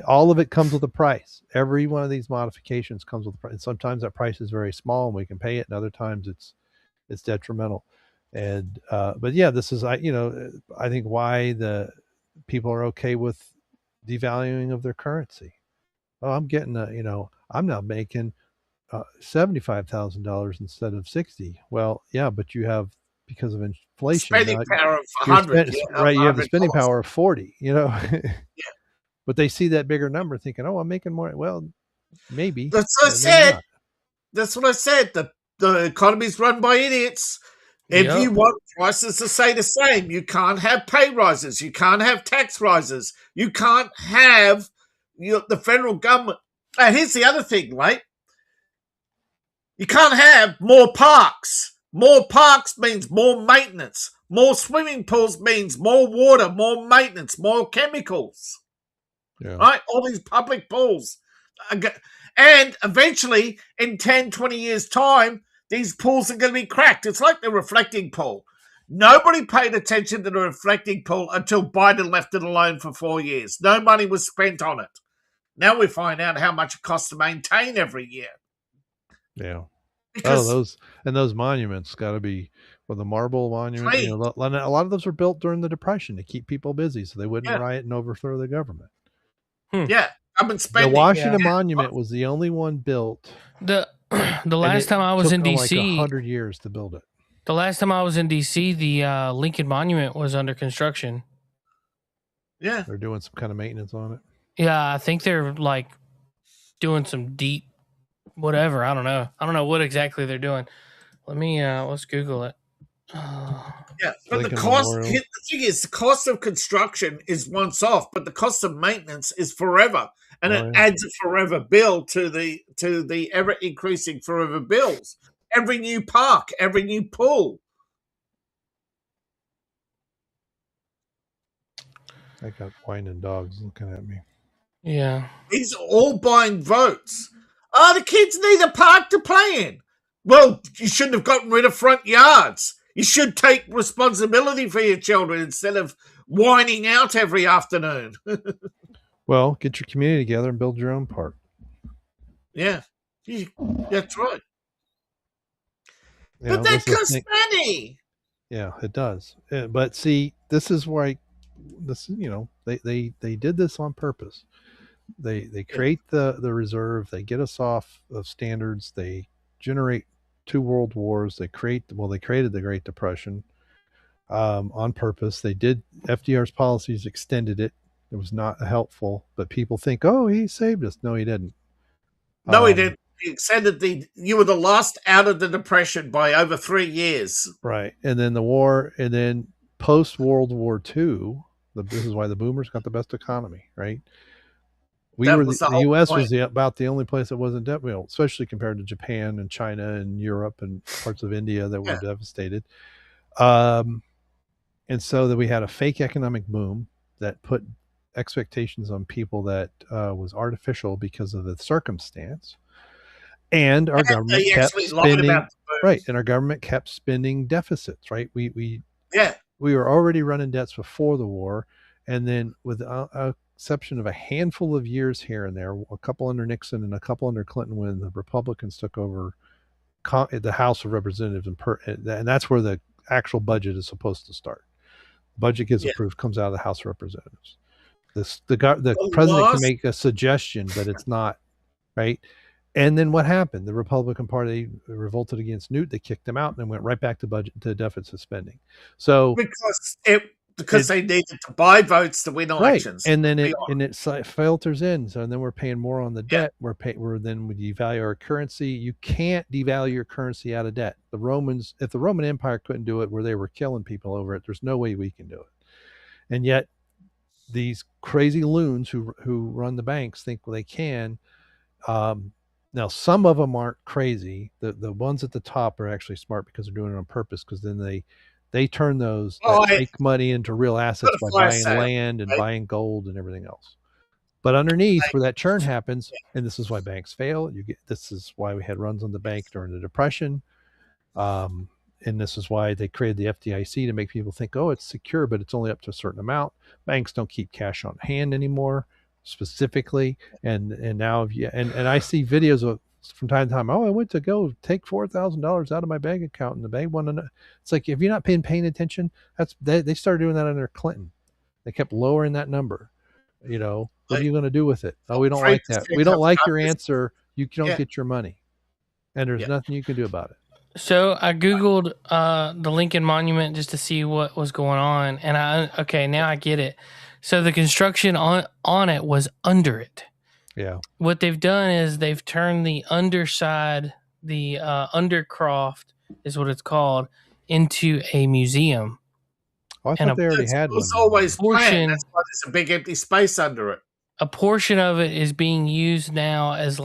all of it comes with a price. Every one of these modifications comes with a price. And sometimes that price is very small and we can pay it, and other times it's detrimental. And but this is I think why the people are okay with devaluing of their currency. Oh, I'm getting I'm now making $75,000 instead of 60. Well, yeah, but you have, because of inflation, spending power of 100, right? You have the spending power of 40. But they see that bigger number, thinking, "Oh, I'm making more." Well, maybe. That's what I said. That's what I said. The economy's run by idiots. If you want prices to stay the same, you can't have pay rises. You can't have tax rises. You can't have the federal government. Here's the other thing, right? You can't have more parks. More parks means more maintenance. More swimming pools means more water, more maintenance, more chemicals. Yeah. Right? All these public pools. And eventually, in 10, 20 years' time, these pools are going to be cracked. It's like the reflecting pool. Nobody paid attention to the reflecting pool until Biden left it alone for 4 years. No money was spent on it. Now we find out how much it costs to maintain every year. Yeah. Because those monuments got to be, the marble monument. A lot of those were built during the Depression to keep people busy, so they wouldn't riot and overthrow the government. Yeah, I've been spending. The Washington Monument was the only one built. The last time I was in DC, like 100 years to build it. The last time I was in DC, the Lincoln Monument was under construction. Yeah, they're doing some kind of maintenance on it. Yeah, I think they're like doing some deep, whatever. I don't know what exactly they're doing. Let's Google it. But the thing is, the cost of construction is once off, but the cost of maintenance is forever. and it adds a forever bill to the ever increasing forever bills. Every new park, every new pool. I got whining dogs looking at me. Yeah. These are all buying votes. Oh, the kids need a park to play in. Well, you shouldn't have gotten rid of front yards. You should take responsibility for your children instead of whining out every afternoon. Well, get your community together and build your own park. Yeah, that's right. But that costs money. Yeah, it does. But see, this is why they did this on purpose. They create the reserve. They get us off of standards. They generate 2 world wars. They created the Great Depression on purpose. They did FDR's policies, extended it. It was not helpful, but people think, oh, he saved us. No, he didn't. No, he didn't. He extended you were the last out of the Depression by over 3 years. Right. And then the war, and then post World War II, this is why the boomers got the best economy, right? The U.S. was about the only place that wasn't especially compared to Japan and China and Europe and parts of India that were devastated. And so that we had a fake economic boom that put expectations on people that was artificial because of the circumstance. And our government kept spending, right? And our government kept spending deficits, right? We were already running debts before the war, and then with a exception of a handful of years here and there, a couple under Nixon and a couple under Clinton, when the Republicans took over the House of Representatives, and that's where the actual budget is supposed to start. Budget gets approved, comes out of the House of Representatives. The president can make a suggestion, but it's not right. And then what happened? The Republican Party revolted against Newt. They kicked him out and went right back to deficit spending. So because they needed to buy votes to win elections, and then it filters in. So then we're paying more on the debt. We devalue our currency. You can't devalue your currency out of debt. The Romans, if the Roman Empire couldn't do it, where they were killing people over it, there's no way we can do it. And yet, these crazy loons who run the banks think they can. Now, some of them aren't crazy. The ones at the top are actually smart because they're doing it on purpose. Because then they turn those fake money into real assets by buying land and buying gold and everything else. But underneath, where that churn happens, and this is why banks fail. This is why we had runs on the bank during the Depression, and this is why they created the FDIC to make people think, oh, it's secure, but it's only up to a certain amount. Banks don't keep cash on hand anymore, specifically, and now and I see videos of from time to time. Oh, I went to go take $4,000 out of my bank account, and the bank wanted to. It's like, if you're not paying attention, they started doing that under Clinton. They kept lowering that number. What are you going to do with it? Oh, we don't like that. We don't like your answer. You don't get your money, and there's nothing you can do about it. So I Googled the Lincoln Monument just to see what was going on, and now I get it. So the construction on it was under it. Yeah. What they've done is they've turned the underside, the undercroft is what it's called, into a museum. Oh, I thought they already had one. It's always planned. That's why there's a big empty space under it. A portion of it is being used now as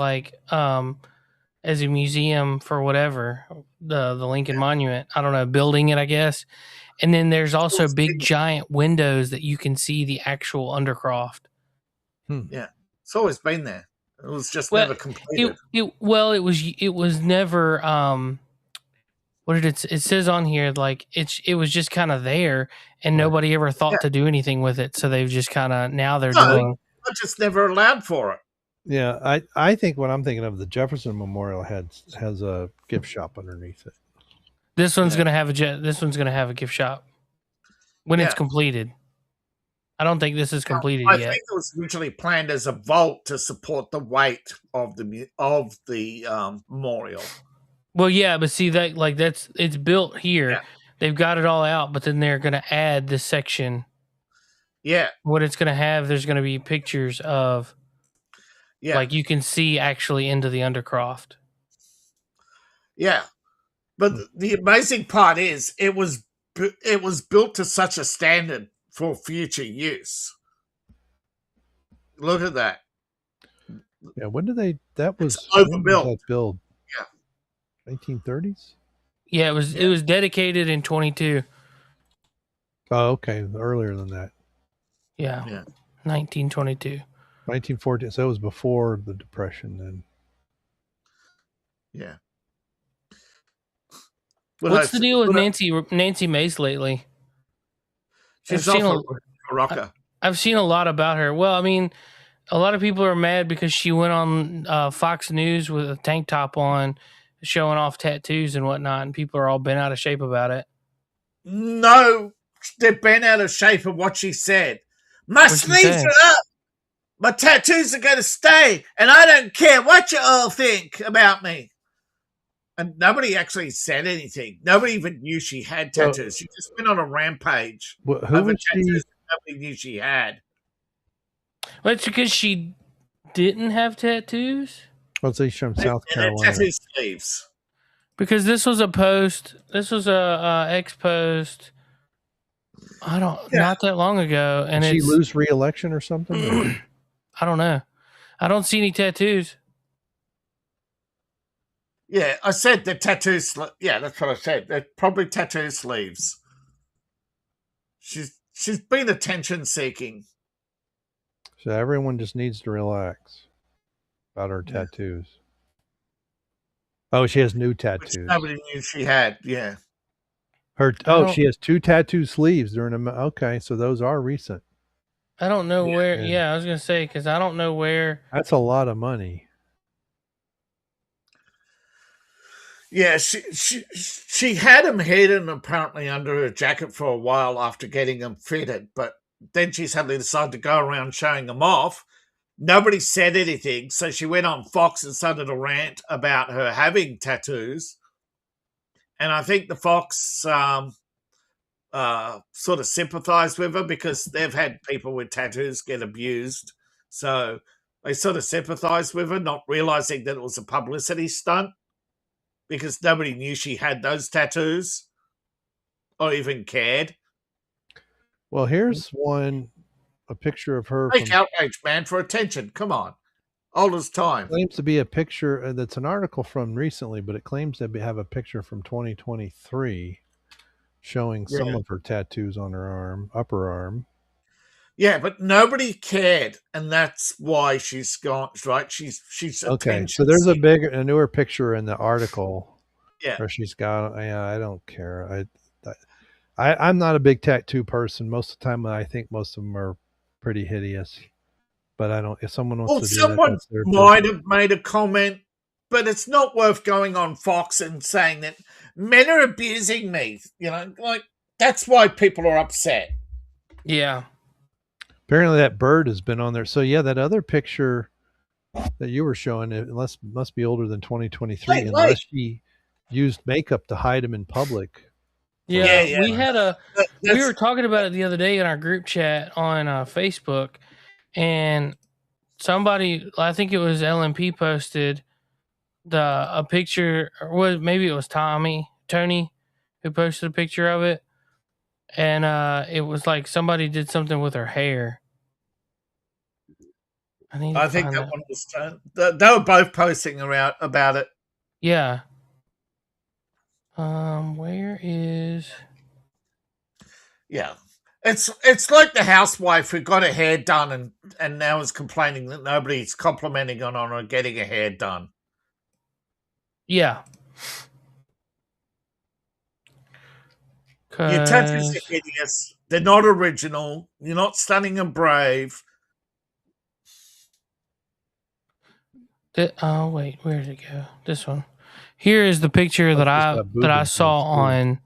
as a museum for whatever, the Lincoln Monument. I don't know, building it, I guess. And then there's also big giant windows that you can see the actual undercroft. Yeah. It's always been there. It was just never completed. It was never what did it says on here, like it was just kind of there, and nobody ever thought to do anything with it. So they've just kind of doing. I just never allowed for it. Yeah, I think what I'm thinking of, the Jefferson Memorial has a gift shop underneath it. This one's gonna have a gift shop when it's completed. I don't think this is completed yet. I think it was originally planned as a vault to support the weight of the memorial. Well, yeah, but see that it's built here. Yeah. They've got it all out, but then they're going to add this section. Yeah. What it's going to have, there's going to be pictures of. Yeah. Like you can see actually into the undercroft. Yeah, but the amazing part is it was built to such a standard for future use. Look at that. Yeah, when did they? That was overbuilt. That build? Yeah, 1930s. Yeah, it was dedicated in 22. Oh, okay, earlier than that. Yeah. 1922. 1914. So it was before the Depression then. Yeah. What's the deal with Nancy Mace lately? She's off a rocker. I've seen a lot about her. Well, I mean, a lot of people are mad because she went on Fox News with a tank top on, showing off tattoos and whatnot, and people are all bent out of shape about it. No, they're bent out of shape of what she said. My sleeves are up. My tattoos are going to stay, and I don't care what you all think about me. And nobody actually said anything. Nobody even knew she had tattoos. She just went on a rampage over tattoos that nobody knew she had. Well, it's because she didn't have tattoos? Well, she's from South Carolina. Tattoo sleeves. Because this was a post. This was a ex post. Not that long ago. And did she lose re-election or something? I don't know. I don't see any tattoos. Yeah, I said the tattoos. Yeah, that's what I said. They're probably tattoo sleeves. She's been attention seeking. So everyone just needs to relax about her tattoos. Oh, she has new tattoos. Which nobody knew she had. Yeah. She has 2 tattoo sleeves during okay, so those are recent. I don't know where. Yeah, I was gonna say because I don't know where. That's a lot of money. Yeah, she had them hidden apparently under her jacket for a while after getting them fitted, but then she suddenly decided to go around showing them off. Nobody said anything, so she went on Fox and started a rant about her having tattoos. And I think the Fox sort of sympathized with her because they've had people with tattoos get abused. So they sort of sympathized with her, not realizing that it was a publicity stunt because nobody knew she had those tattoos or even cared. Well, here's a picture of her. Fake outrage, man, for attention. Come on. Old as time. It claims to be a picture that's an article from recently, but it claims to have a picture from 2023 showing some of her tattoos on her upper arm. Yeah, but nobody cared, and that's why she's gone. Right? She's okay. So there's a newer picture in the article. Yeah, where she's got. Yeah, I don't care. I'm not a big tattoo person. Most of the time, I think most of them are pretty hideous. But I don't. If someone wants to do someone might have made a comment, but it's not worth going on Fox and saying that men are abusing me. You know, like that's why people are upset. Yeah. Apparently, that bird has been on there. So yeah, that other picture that you were showing, it must be older than 2023, unless she used makeup to hide him in public. Yeah. We had we were talking about it the other day in our group chat on Facebook. And somebody, I think it was LMP, posted a picture, or maybe it was Tony who posted a picture of it, and it was like somebody did something with her hair. I think that one was. They were both posting about it. Yeah. Where is? Yeah. It's like the housewife who got her hair done and now is complaining that nobody's complimenting on her getting her hair done. Yeah. Your tattoos are hideous. They're not original. You're not stunning and brave. Oh wait, where did it go? This one. Here is the picture that I saw on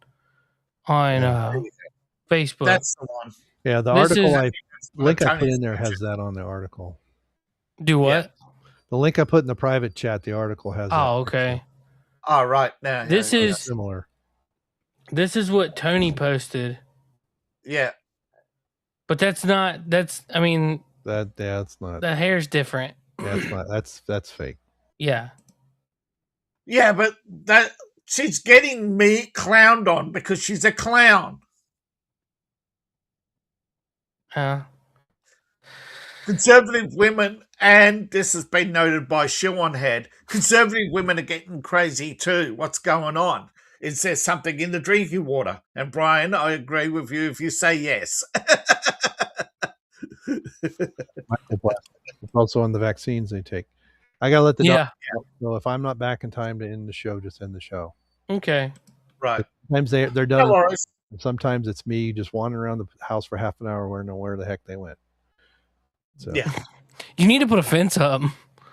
Facebook. That's the one. Yeah, the article I put in there has that on the article. Do what? Yeah. The link I put in the private chat, the article has. Oh, okay. All right. Now this is similar. This is what Tony posted. Yeah. But that's not. That's. I mean. That's not. The hair's different. That's not. That's fake. Yeah. Yeah, but she's getting me clowned on because she's a clown. conservative women, and this has been noted by Shoe on Head, conservative women are getting crazy too. What's going on? Is there something in the drinking water? And Brian, I agree with you if you say yes. It's also on the vaccines they take. I gotta let the dog out. So if I'm not back in time to end the show, just end the show. Okay. Right. Sometimes they're done. No worries. Sometimes it's me just wandering around the house for half an hour, where the heck they went. So. Yeah. You need to put a fence up. I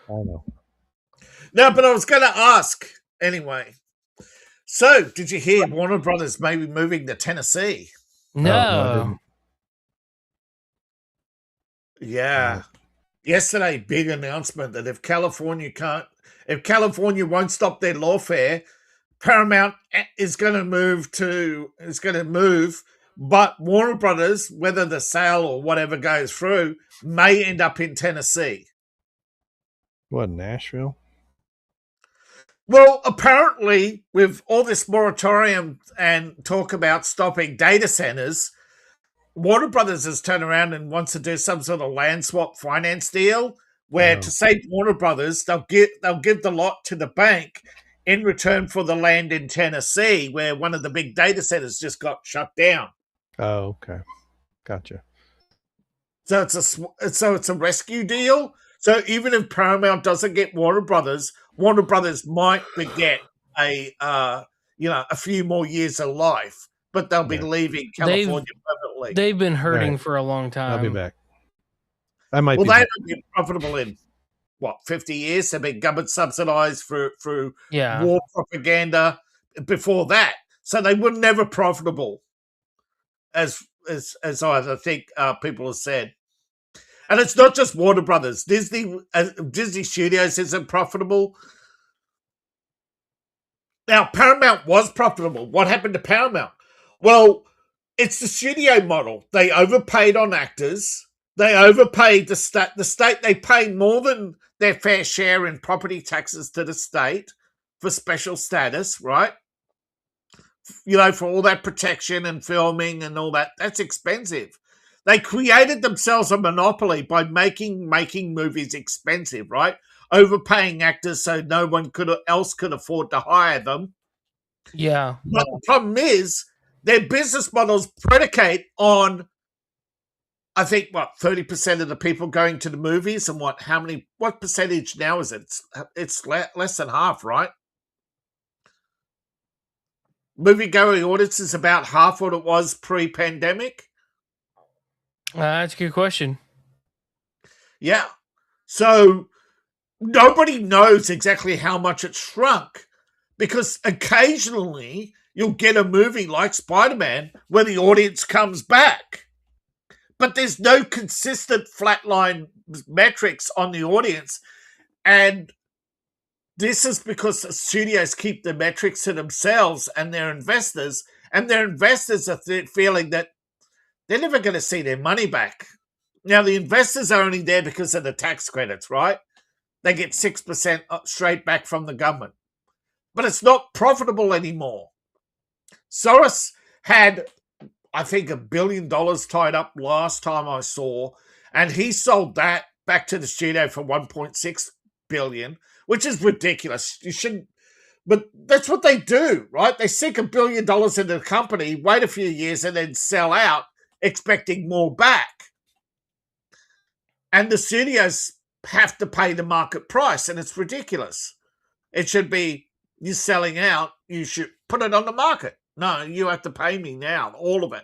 know. No, but I was going to ask anyway. So, did you hear Warner Brothers may be moving to Tennessee? No. Yeah. Yesterday, big announcement that if California won't stop their lawfare, Paramount is going to move, but Warner Brothers, whether the sale or whatever goes through, may end up in Tennessee. What, Nashville? Well, apparently, with all this moratorium and talk about stopping data centers, Warner Brothers has turned around and wants to do some sort of land swap finance deal where, to save Warner Brothers, they'll give the lot to the bank in return for the land in Tennessee, where one of the big data centers just got shut down. Oh, okay, gotcha. So it's a rescue deal. So even if Paramount doesn't get Warner Brothers might get a few more years of life, but they'll be leaving California permanently. They've been hurting for a long time. I'll be back. I might. Well, they haven't been profitable in 50 years. They've been government subsidized through war propaganda before that, so they were never profitable, as I think people have said. And it's not just Warner Brothers. Disney Studios isn't profitable. Now, Paramount was profitable. What happened to Paramount? Well, it's the studio model. They overpaid on actors. They overpaid the state. The state, they pay more than their fair share in property taxes to the state for special status, right? For all that protection and filming and all that. That's expensive. They created themselves a monopoly by making movies expensive, right? Overpaying actors so no one else could afford to hire them. Yeah. But the problem is their business models predicate on, I think, 30% of the people going to the movies, and what percentage now is it? It's less than half, right? Movie-going audience is about half what it was pre-pandemic. That's a good question. Yeah. So nobody knows exactly how much it shrunk, because occasionally you'll get a movie like Spider-Man where the audience comes back, but there's no consistent flatline metrics on the audience. And this is because the studios keep the metrics to themselves and their investors are feeling that they're never going to see their money back. Now, the investors are only there because of the tax credits, right? They get 6% straight back from the government. But it's not profitable anymore. Soros had, I think, $1 billion tied up last time I saw, and he sold that back to the studio for $1.6 billion, which is ridiculous. You shouldn't. But that's what they do, right? They sink $1 billion into the company, wait a few years, and then sell out, expecting more back. And the studios have to pay the market price, and it's ridiculous. It should be, you're selling out, you should put it on the market. No, you have to pay me now, all of it.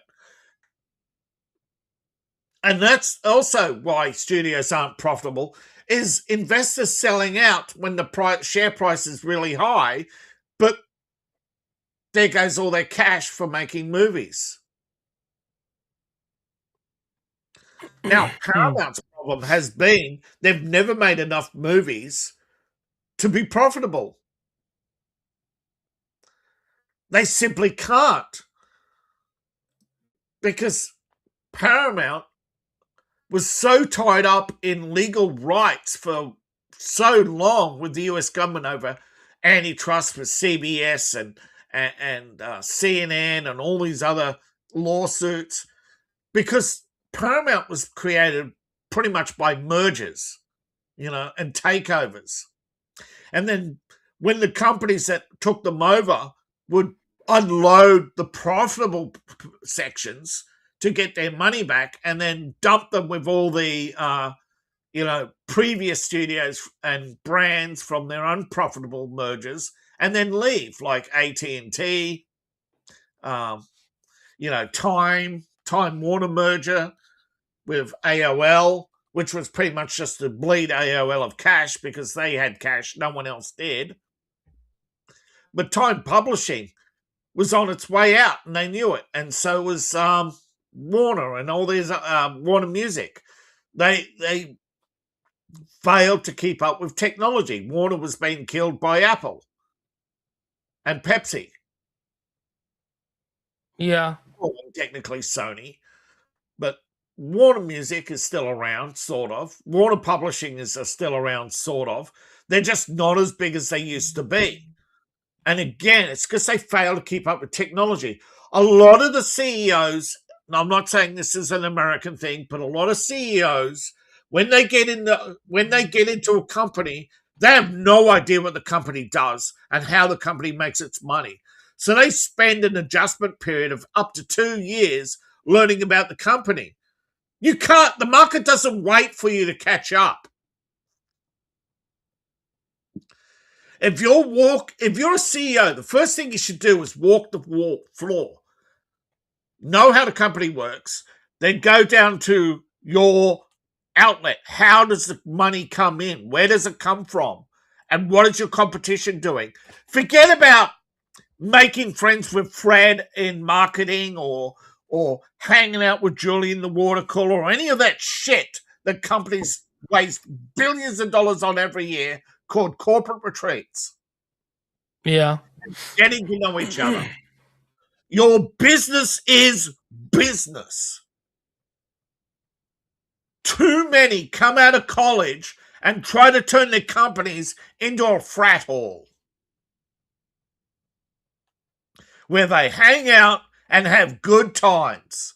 And that's also why studios aren't profitable, is investors selling out when the share price is really high, but there goes all their cash for making movies. Now, Paramount's problem has been they've never made enough movies to be profitable. They simply can't, because Paramount was so tied up in legal rights for so long with the US government over antitrust with CBS and CNN and all these other lawsuits, because Paramount was created pretty much by mergers, and takeovers. And then when the companies that took them over would unload the profitable sections to get their money back and then dump them with all the previous studios and brands from their unprofitable mergers, and then leave, like AT&T, Time Warner merger with AOL, which was pretty much just to bleed AOL of cash because they had cash, no one else did. But Time Publishing was on its way out, and they knew it, and so was Warner and all these Warner Music. They failed to keep up with technology. Warner was being killed by Apple and Pepsi. Yeah. Well, technically Sony, but Warner Music is still around, sort of. Warner Publishing is still around, sort of. They're just not as big as they used to be. And again, it's because they fail to keep up with technology. A lot of the CEOs, and I'm not saying this is an American thing, but a lot of CEOs, when they get into a company, they have no idea what the company does and how the company makes its money. So they spend an adjustment period of up to 2 years learning about the company. The market doesn't wait for you to catch up. If you're a CEO, the first thing you should do is walk the floor. Know how the company works. Then go down to your outlet. How does the money come in? Where does it come from? And what is your competition doing? Forget about making friends with Fred in marketing or hanging out with Julie in the water cooler or any of that shit that companies waste billions of dollars on every year, called corporate retreats. Yeah. Getting to know each other. Your business is business. Too many come out of college and try to turn their companies into a frat hall where they hang out and have good times.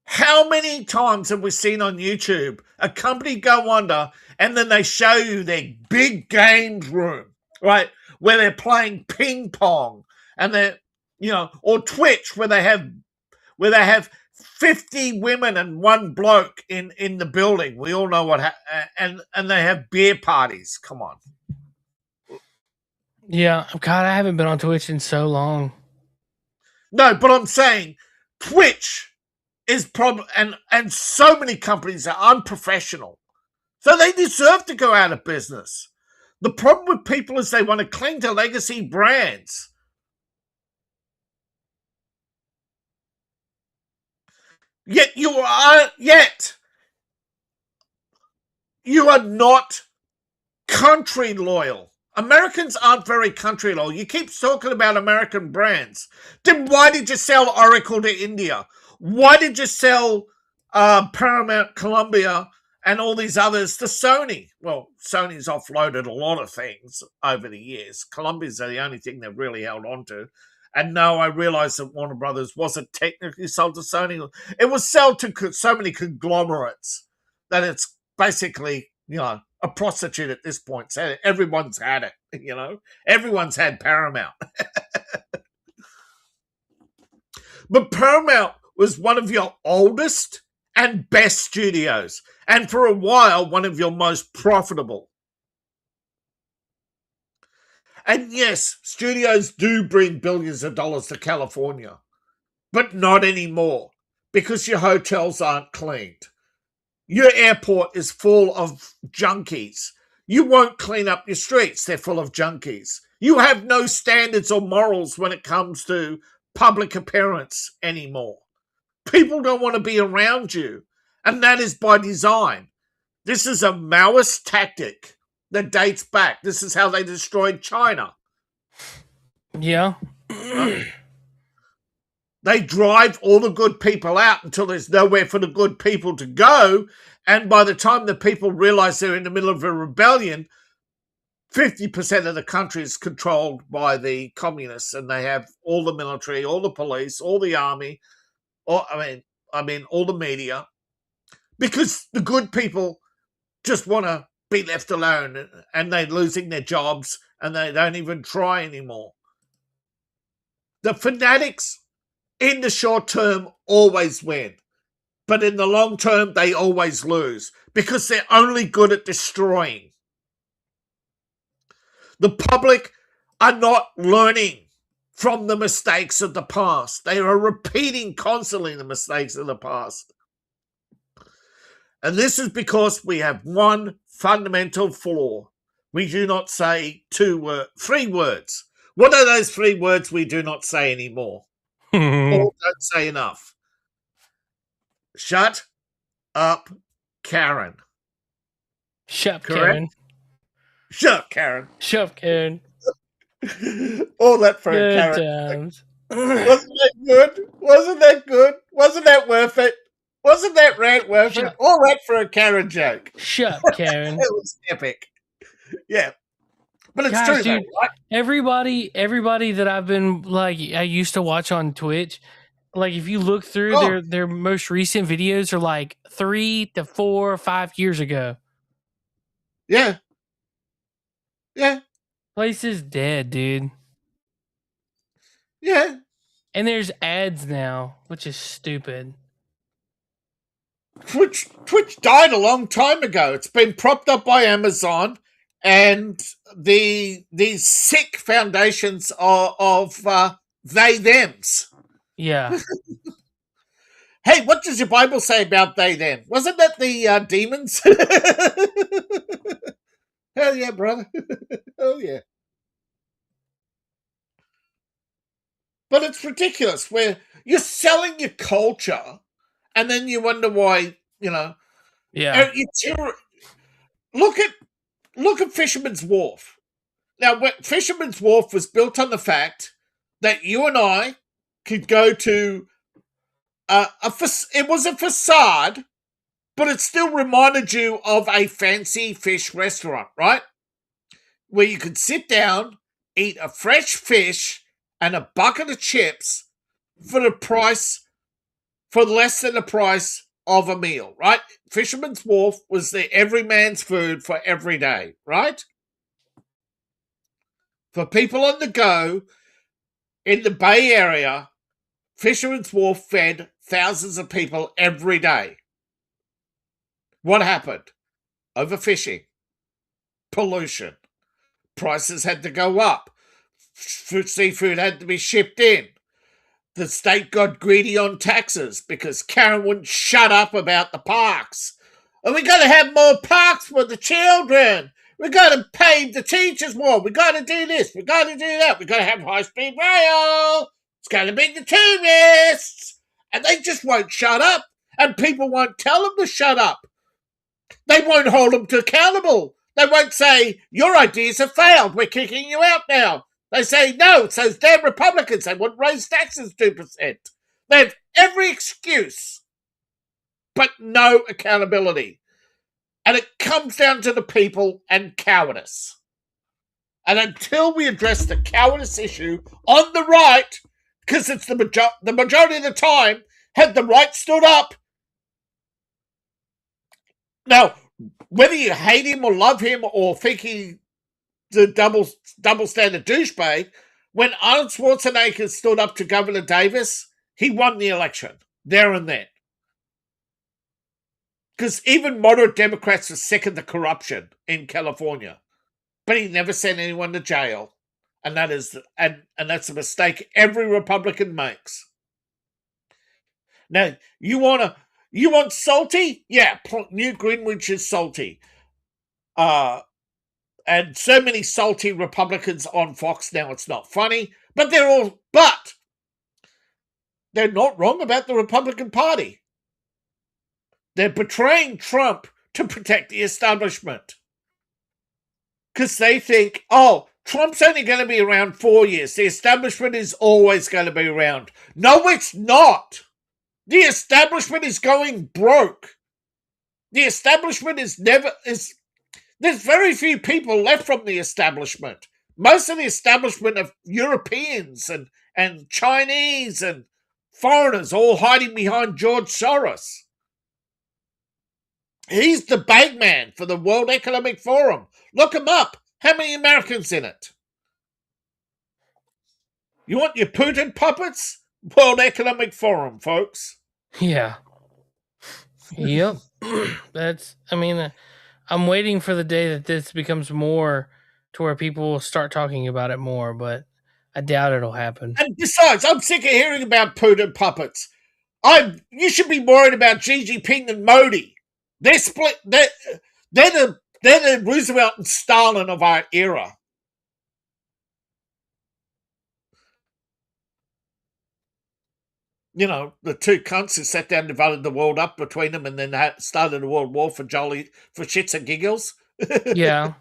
How many times have we seen on YouTube a company go under and then they show you their big games room, right, where they're playing ping pong, and they're, or Twitch where they have 50 women and one bloke in the building. We all know what and they have beer parties. Come on. Yeah, God, I haven't been on Twitch in so long. No, but I'm saying Twitch is and so many companies are unprofessional. So they deserve to go out of business. The problem with people is they want to cling to legacy brands. Yet you are not country loyal. Americans aren't very country loyal. You keep talking about American brands. Then why did you sell Oracle to India? Why did you sell Paramount, Columbia, and all these others to Sony? Well, Sony's offloaded a lot of things over the years. Columbia's the only thing they've really held on to. And no, I realize that Warner Brothers wasn't technically sold to Sony. It was sold to so many conglomerates that it's basically, a prostitute at this point. So everyone's had it, Everyone's had Paramount. But Paramount was one of your oldest and best studios, and for a while, one of your most profitable. And yes, studios do bring billions of dollars to California, but not anymore, because your hotels aren't cleaned. Your airport is full of junkies. You won't clean up your streets. They're full of junkies. You have no standards or morals when it comes to public appearance anymore. People don't want to be around you, and that is by design. This is a Maoist tactic that dates back. This is how they destroyed China. Yeah. They drive all the good people out until there's nowhere for the good people to go. And by the time the people realize they're in the middle of a rebellion, 50% of the country is controlled by the communists, and they have all the military, all the police, all the army, all the media. because the good people just want to be left alone, and they're losing their jobs and they don't even try anymore. The fanatics in the short term always win, but in the long term they always lose because they're only good at destroying. The public are not learning from the mistakes of the past. They are repeating constantly the mistakes of the past. And this is because we have one fundamental flaw. We do not say 3 words. What are those 3 words we do not say anymore? Or don't say enough? Shut up, Karen. Shut up, Correct? Karen. Shut up, Karen. Shut up, Karen. All that for Good a Karen. times. Wasn't that good? Wasn't that good? Wasn't that worth it? Wasn't that rant worth it? All that for a Karen joke. Shut up, Karen. It was epic. Yeah. But it's Gosh, true, dude, though, right? Everybody that I've been, like, I used to watch on Twitch, like, if you look through their most recent videos are like 3 to 4 or 5 years ago. Yeah. Yeah. Place is dead, dude. Yeah. And there's ads now, which is stupid. Twitch died a long time ago. It's been propped up by Amazon and these sick foundations of they thems. Yeah. Hey, what does your Bible say about they them? Wasn't that the demons? Hell yeah, brother. Hell yeah. But it's ridiculous where you're selling your culture and then you wonder why, Yeah. Look at Fisherman's Wharf. Now, Fisherman's Wharf was built on the fact that you and I could go to it was a facade, but it still reminded you of a fancy fish restaurant, right? Where you could sit down, eat a fresh fish and a bucket of chips for less than the price of a meal, right? Fisherman's Wharf was the everyman's food for every day, right? For people on the go in the Bay Area, Fisherman's Wharf fed thousands of people every day. What happened? Overfishing, pollution, prices had to go up, seafood had to be shipped in. The state got greedy on taxes because Karen wouldn't shut up about the parks. And we got to have more parks for the children. We got to pay the teachers more. We got to do this. We got to do that. We got to have high-speed rail. It's going to bring the tourists. And they just won't shut up. And people won't tell them to shut up. They won't hold them to accountable. They won't say, your ideas have failed. We're kicking you out now. They say, no, it's those damn Republicans. They wouldn't raise taxes 2%. They have every excuse, but no accountability. And it comes down to the people and cowardice. And until we address the cowardice issue on the right, because it's the majority of the time, had the right stood up. Now, whether you hate him or love him or think he's the double standard douchebag, when Arnold Schwarzenegger stood up to Governor Davis, he won the election there and then. Because even moderate Democrats are sick of the corruption in California, but he never sent anyone to jail, and that's a mistake every Republican makes. Now, you want salty? Yeah, Newt Gingrich is salty. And so many salty Republicans on Fox now, it's not funny. But they're not wrong about the Republican Party. They're betraying Trump to protect the establishment. Because they think, Trump's only going to be around 4 years. The establishment is always going to be around. No, it's not. The establishment is going broke. The establishment there's very few people left from the establishment. Most of the establishment are Europeans and Chinese and foreigners all hiding behind George Soros. He's the bagman for the World Economic Forum. Look him up. How many Americans in it? You want your Putin puppets? World Economic Forum, folks. Yeah. Yep. I'm waiting for the day that this becomes more to where people will start talking about it more, but I doubt it'll happen. And besides, I'm sick of hearing about Putin puppets. You should be worried about Xi Jinping and Modi. They're split. They're the Roosevelt and Stalin of our era. You know, the two cunts who sat down and divided the world up between them and then started a world war for shits and giggles. Yeah.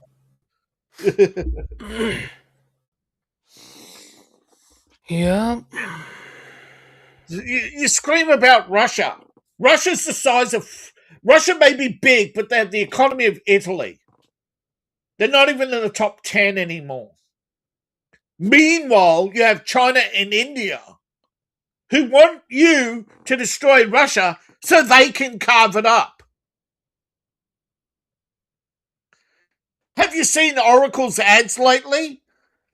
Yeah. You scream about Russia. Russia's the size of... Russia may be big, but they have the economy of Italy. They're not even in the top 10 anymore. Meanwhile, you have China and India who want you to destroy Russia so they can carve it up. Have you seen Oracle's ads lately?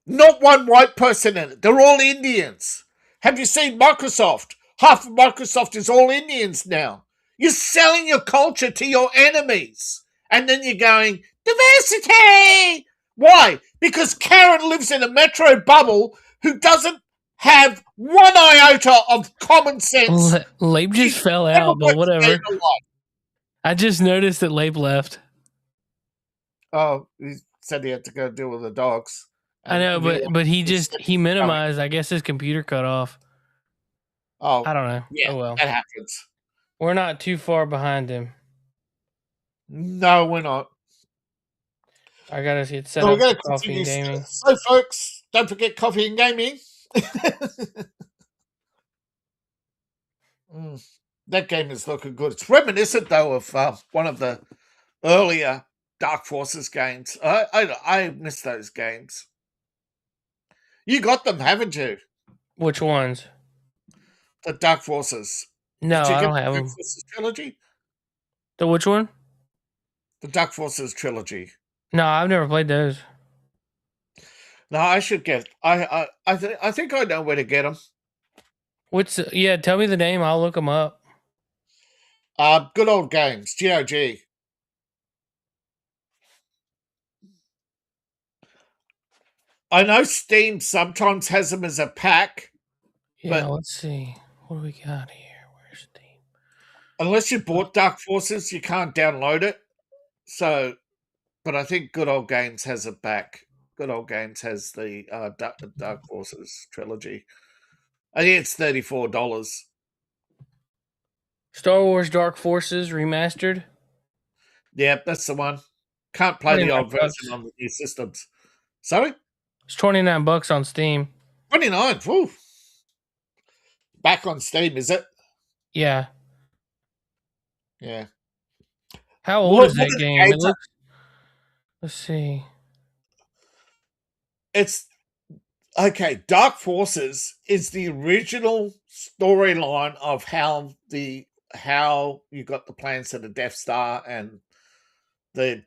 Not one white person in it. They're all Indians. Have you seen Microsoft? Half of Microsoft is all Indians now. You're selling your culture to your enemies. And then you're going, diversity! Why? Because Karen lives in a metro bubble who doesn't have one iota of common sense. Labe just fell out, but whatever. I just noticed that Labe left. Oh, he said he had to go deal with the dogs. I know, but he minimized. I guess his computer cut off. Oh, I don't know. Yeah, oh well, that happens. We're not too far behind him. No, we're not. I gotta get set up for coffee and gaming. So, folks, don't forget coffee and gaming. That game is looking good. It's reminiscent, though, of one of the earlier Dark Forces games. I miss those games. You got them, haven't you? Which ones? The Dark Forces. No, I don't have them. Dark Forces trilogy? The which one? The Dark Forces trilogy. No, I've never played those. No, I should get. I think I know where to get them. Yeah, tell me the name. I'll look them up. Good old games. GOG. I know Steam sometimes has them as a pack. Yeah, let's see. What do we got here? Where's Steam? Unless you bought Dark Forces, you can't download it. So, but I think Good Old Games has it back. Good Old Games has the Dark Forces trilogy. I think it's $34. Star Wars Dark Forces Remastered? Yep, that's the one. Can't play the old version on the new systems. Sorry? It's $29 on Steam. 29. Woo. Back on Steam, is it? Yeah. Yeah. How old is that game? Let's see. It's okay. Dark Forces is the original storyline of how you got the plans to the Death Star and the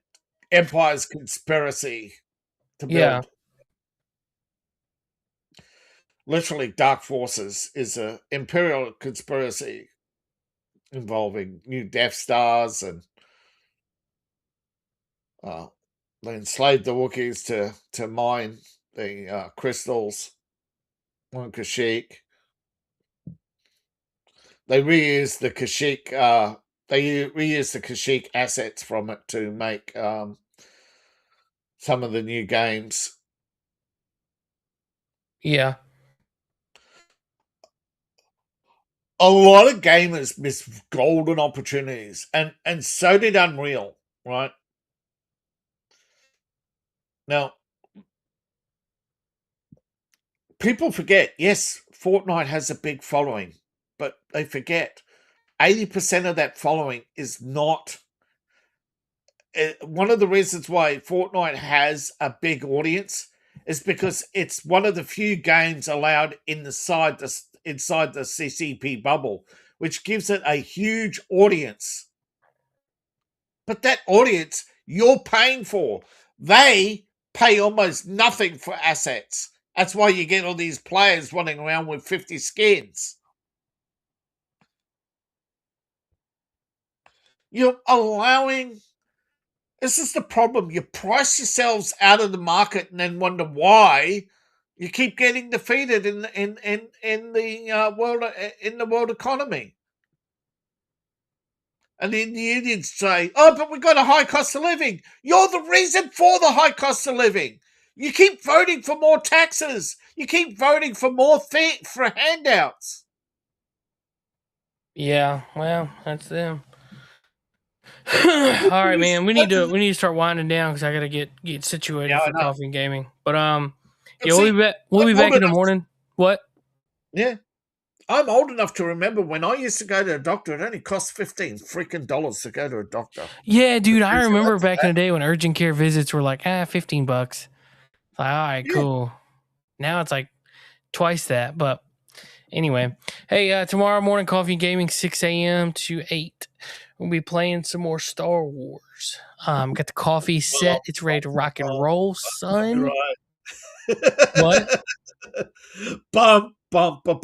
Empire's conspiracy to build. Yeah. Literally, Dark Forces is an Imperial conspiracy involving new Death Stars and they enslaved the Wookiees to mine the crystals on Kashyyyk. They reused the Kashyyyk. They reused the Kashyyyk assets from it to make some of the new games. Yeah. A lot of gamers miss golden opportunities, and so did Unreal, right? Now, people forget, yes, Fortnite has a big following, but they forget 80% of that following is not... One of the reasons why Fortnite has a big audience is because it's one of the few games allowed inside the CCP bubble, which gives it a huge audience. But that audience you're paying for, they pay almost nothing for assets. That's why you get all these players running around with 50 skins. You're allowing... This is the problem. You price yourselves out of the market and then wonder why you keep getting defeated in the world economy. And then the unions say, "Oh, but we've got a high cost of living." You're the reason for the high cost of living. You keep voting for more taxes. You keep voting for more for handouts. Yeah, well, that's them. All right, man. We need to start winding down because I gotta get situated for coffee and gaming. But yeah, we'll be back in the morning. What? Yeah, I'm old enough to remember when I used to go to a doctor. It only cost $15 freaking to go to a doctor. Yeah, dude, I remember back in the day when urgent care visits were like $15. Like, all right, cool. Now it's like twice that. But anyway, hey, tomorrow morning, coffee and gaming, 6 a.m. to 8. We'll be playing some more Star Wars. Got the coffee set. It's ready to rock and roll, son. Right. What? Bump, bump, bump,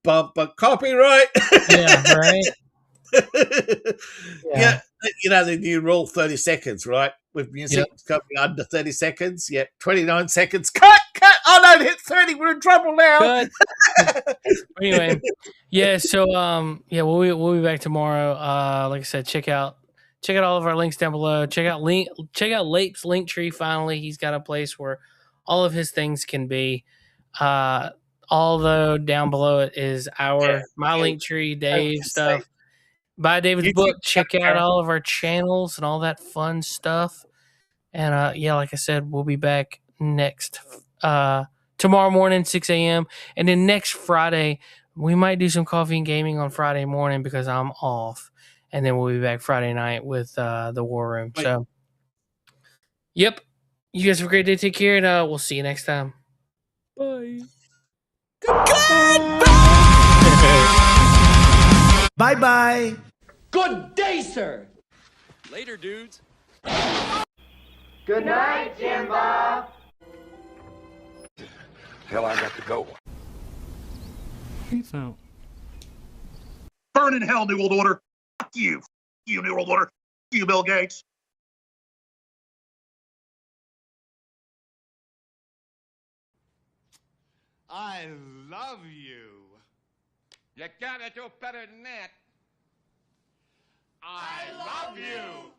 bump, bump, copyright. Yeah, right. Yeah, you know the new rule, 30 seconds, right? With music, it's got to be under 30 seconds. Yeah, 29 seconds. Cut. Oh no, hit 30. We're in trouble now. Cut. Anyway, yeah. So yeah, we'll be back tomorrow. Like I said, check out all of our links down below. Check out Lape's LinkTree. Finally, he's got a place where all of his things can be. Although down below it is my LinkTree, Dave's stuff. Buy David's book. Check out all of our channels and all that fun stuff. And yeah, like I said, we'll be back next tomorrow morning, 6 a.m. And then next Friday, we might do some coffee and gaming on Friday morning because I'm off. And then we'll be back Friday night with the War Room. Wait. So, yep. You guys have a great day. Take care, and we'll see you next time. Bye. Goodbye. Bye-bye. Good day, sir. Later, dudes. Good night, Jimbo. Hell, I got to go. Peace out. Burn in hell, New World Order. Fuck you. Fuck you, New World Order. Fuck you, Bill Gates. I love you. You gotta do better than that. I love you.